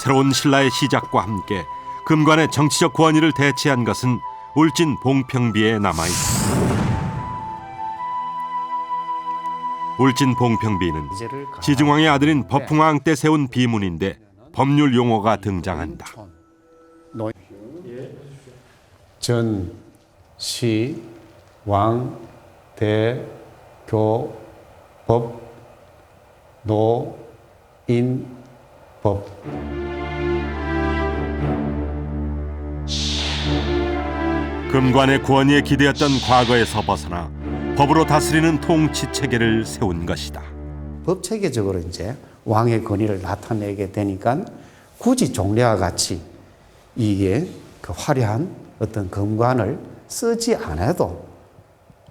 새로운 신라의 시작과 함께 금관의 정치적 권위를 대체한 것은 울진 봉평비에 남아있다. 울진 봉평비는 지증왕의 아들인 법흥왕 때 세운 비문인데 법률 용어가 등장한다. 전, 시, 왕, 대, 교, 법, 노, 인, 법. 금관의 권위에 기대었던 과거에서 벗어나 법으로 다스리는 통치 체계를 세운 것이다. 법 체계적으로 이제 왕의 권위를 나타내게 되니까 굳이 종래와 같이 이게 그 화려한 어떤 금관을 쓰지 않아도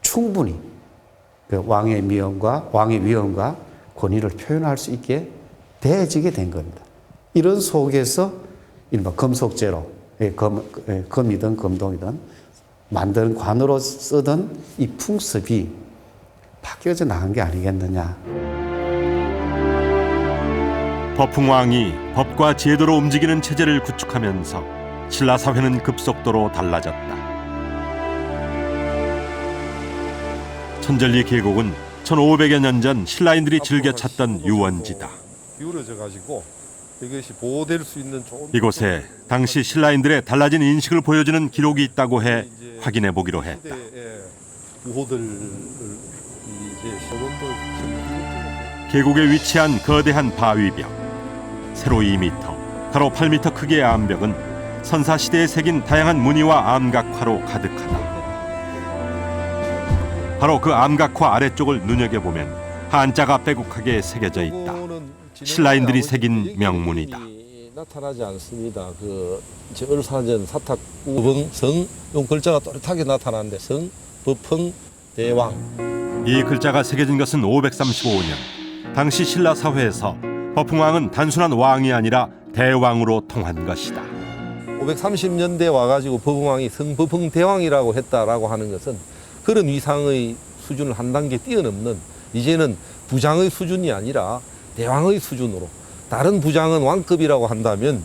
충분히 그 왕의 위엄과 권위를 표현할 수 있게 되어지게 된 겁니다. 이런 속에서 이른바 금속제로 금이든 금동이든 만든 관으로 쓰던 이 풍습이 바뀌어져 나간 게 아니겠느냐. 법흥왕이 법과 제도로 움직이는 체제를 구축하면서 신라 사회는 급속도로 달라졌다. 천전리 계곡은 1500여 년 전 신라인들이 즐겨 찾던 유원지다. 기울어져 가지고 이것이 보호될 수 있는 좋은 이곳에 당시 신라인들의 달라진 인식을 보여주는 기록이 있다고 해 확인해 보기로 했다. 구호들 이제 서론도 계곡에 위치한 거대한 바위벽, 세로 2m, 가로 8m 크기의 암벽은 선사시대에 새긴 다양한 무늬와 암각화로 가득하다. 바로 그 암각화 아래쪽을 눈여겨보면 한자가 빼곡하게 새겨져 있다. 신라인들이 새긴 명문이다. 나타나지 않습니다. 그 을사전 사탁 우봉 성 이 글자가 또렷하게 나타나는데 성 법흥 대왕. 이 글자가 새겨진 것은 535년. 당시 신라 사회에서 법흥왕은 단순한 왕이 아니라 대왕으로 통한 것이다. 530년대 와가지고 법흥왕이 성법흥 대왕이라고 했다라고 하는 것은 그런 위상의 수준을 한 단계 뛰어넘는 이제는 부장의 수준이 아니라 대왕의 수준으로, 다른 부장은 왕급이라고 한다면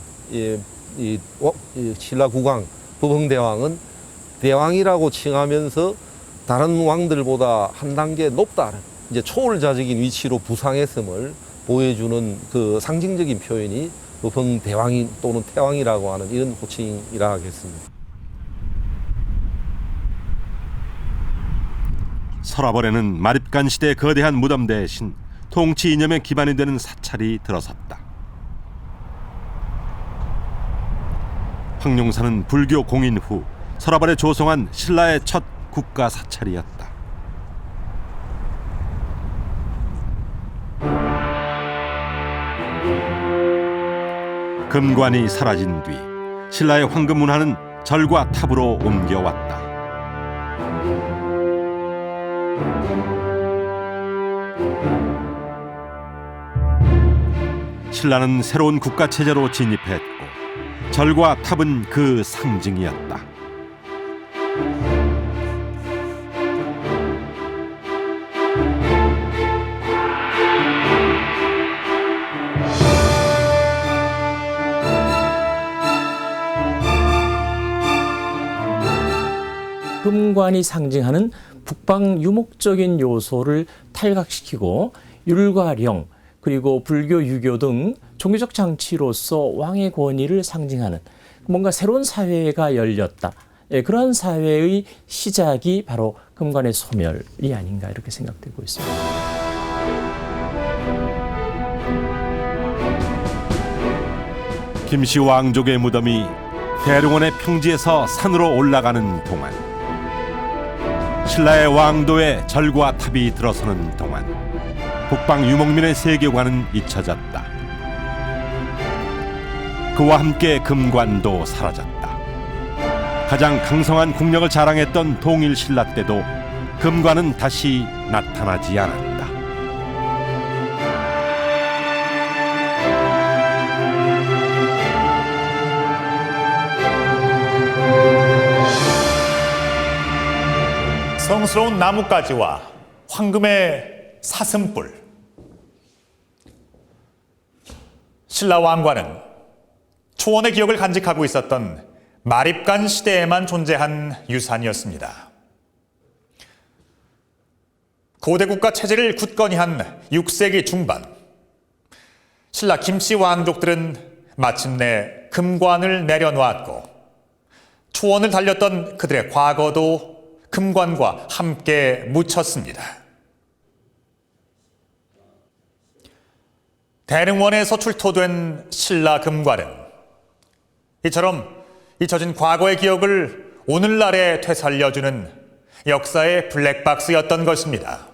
신라 국왕 법흥대왕은 대왕이라고 칭하면서 다른 왕들보다 한 단계 높다는 이제 초월자적인 위치로 부상했음을 보여주는 그 상징적인 표현이 법흥대왕이 또는 태왕이라고 하는 이런 호칭이라 하겠습니다. 서라벌에는 마립간 시대의 거대한 무덤 대신 통치 이념의 기반이 되는 사찰이 들어섰다. 황룡사는 불교 공인 후 서라벌에 조성한 신라의 첫 국가 사찰이었다. 금관이 사라진 뒤 신라의 황금 문화는 절과 탑으로 옮겨왔다. 신라는 새로운 국가 체제로 진입했고 절과 탑은 그 상징이었다. 금관이 상징하는 북방 유목적인 요소를 탈각시키고 율과 령, 그리고 불교, 유교 등 종교적 장치로서 왕의 권위를 상징하는 뭔가 새로운 사회가 열렸다. 그런 사회의 시작이 바로 금관의 소멸이 아닌가 이렇게 생각되고 있습니다. 김씨 왕족의 무덤이 대릉원의 평지에서 산으로 올라가는 동안, 신라의 왕도에 절과 탑이 들어서는 동안 북방 유목민의 세계관은 잊혀졌다. 그와 함께 금관도 사라졌다. 가장 강성한 국력을 자랑했던 동일 신라 때도 금관은 다시 나타나지 않았다. 성스러운 나뭇가지와 황금의 사슴뿔. 신라 왕관은 초원의 기억을 간직하고 있었던 마립간 시대에만 존재한 유산이었습니다. 고대 국가 체제를 굳건히 한 6세기 중반, 신라 김씨 왕족들은 마침내 금관을 내려놓았고 초원을 달렸던 그들의 과거도 금관과 함께 묻혔습니다. 대릉원에서 출토된 신라 금관은 이처럼 잊혀진 과거의 기억을 오늘날에 되살려주는 역사의 블랙박스였던 것입니다.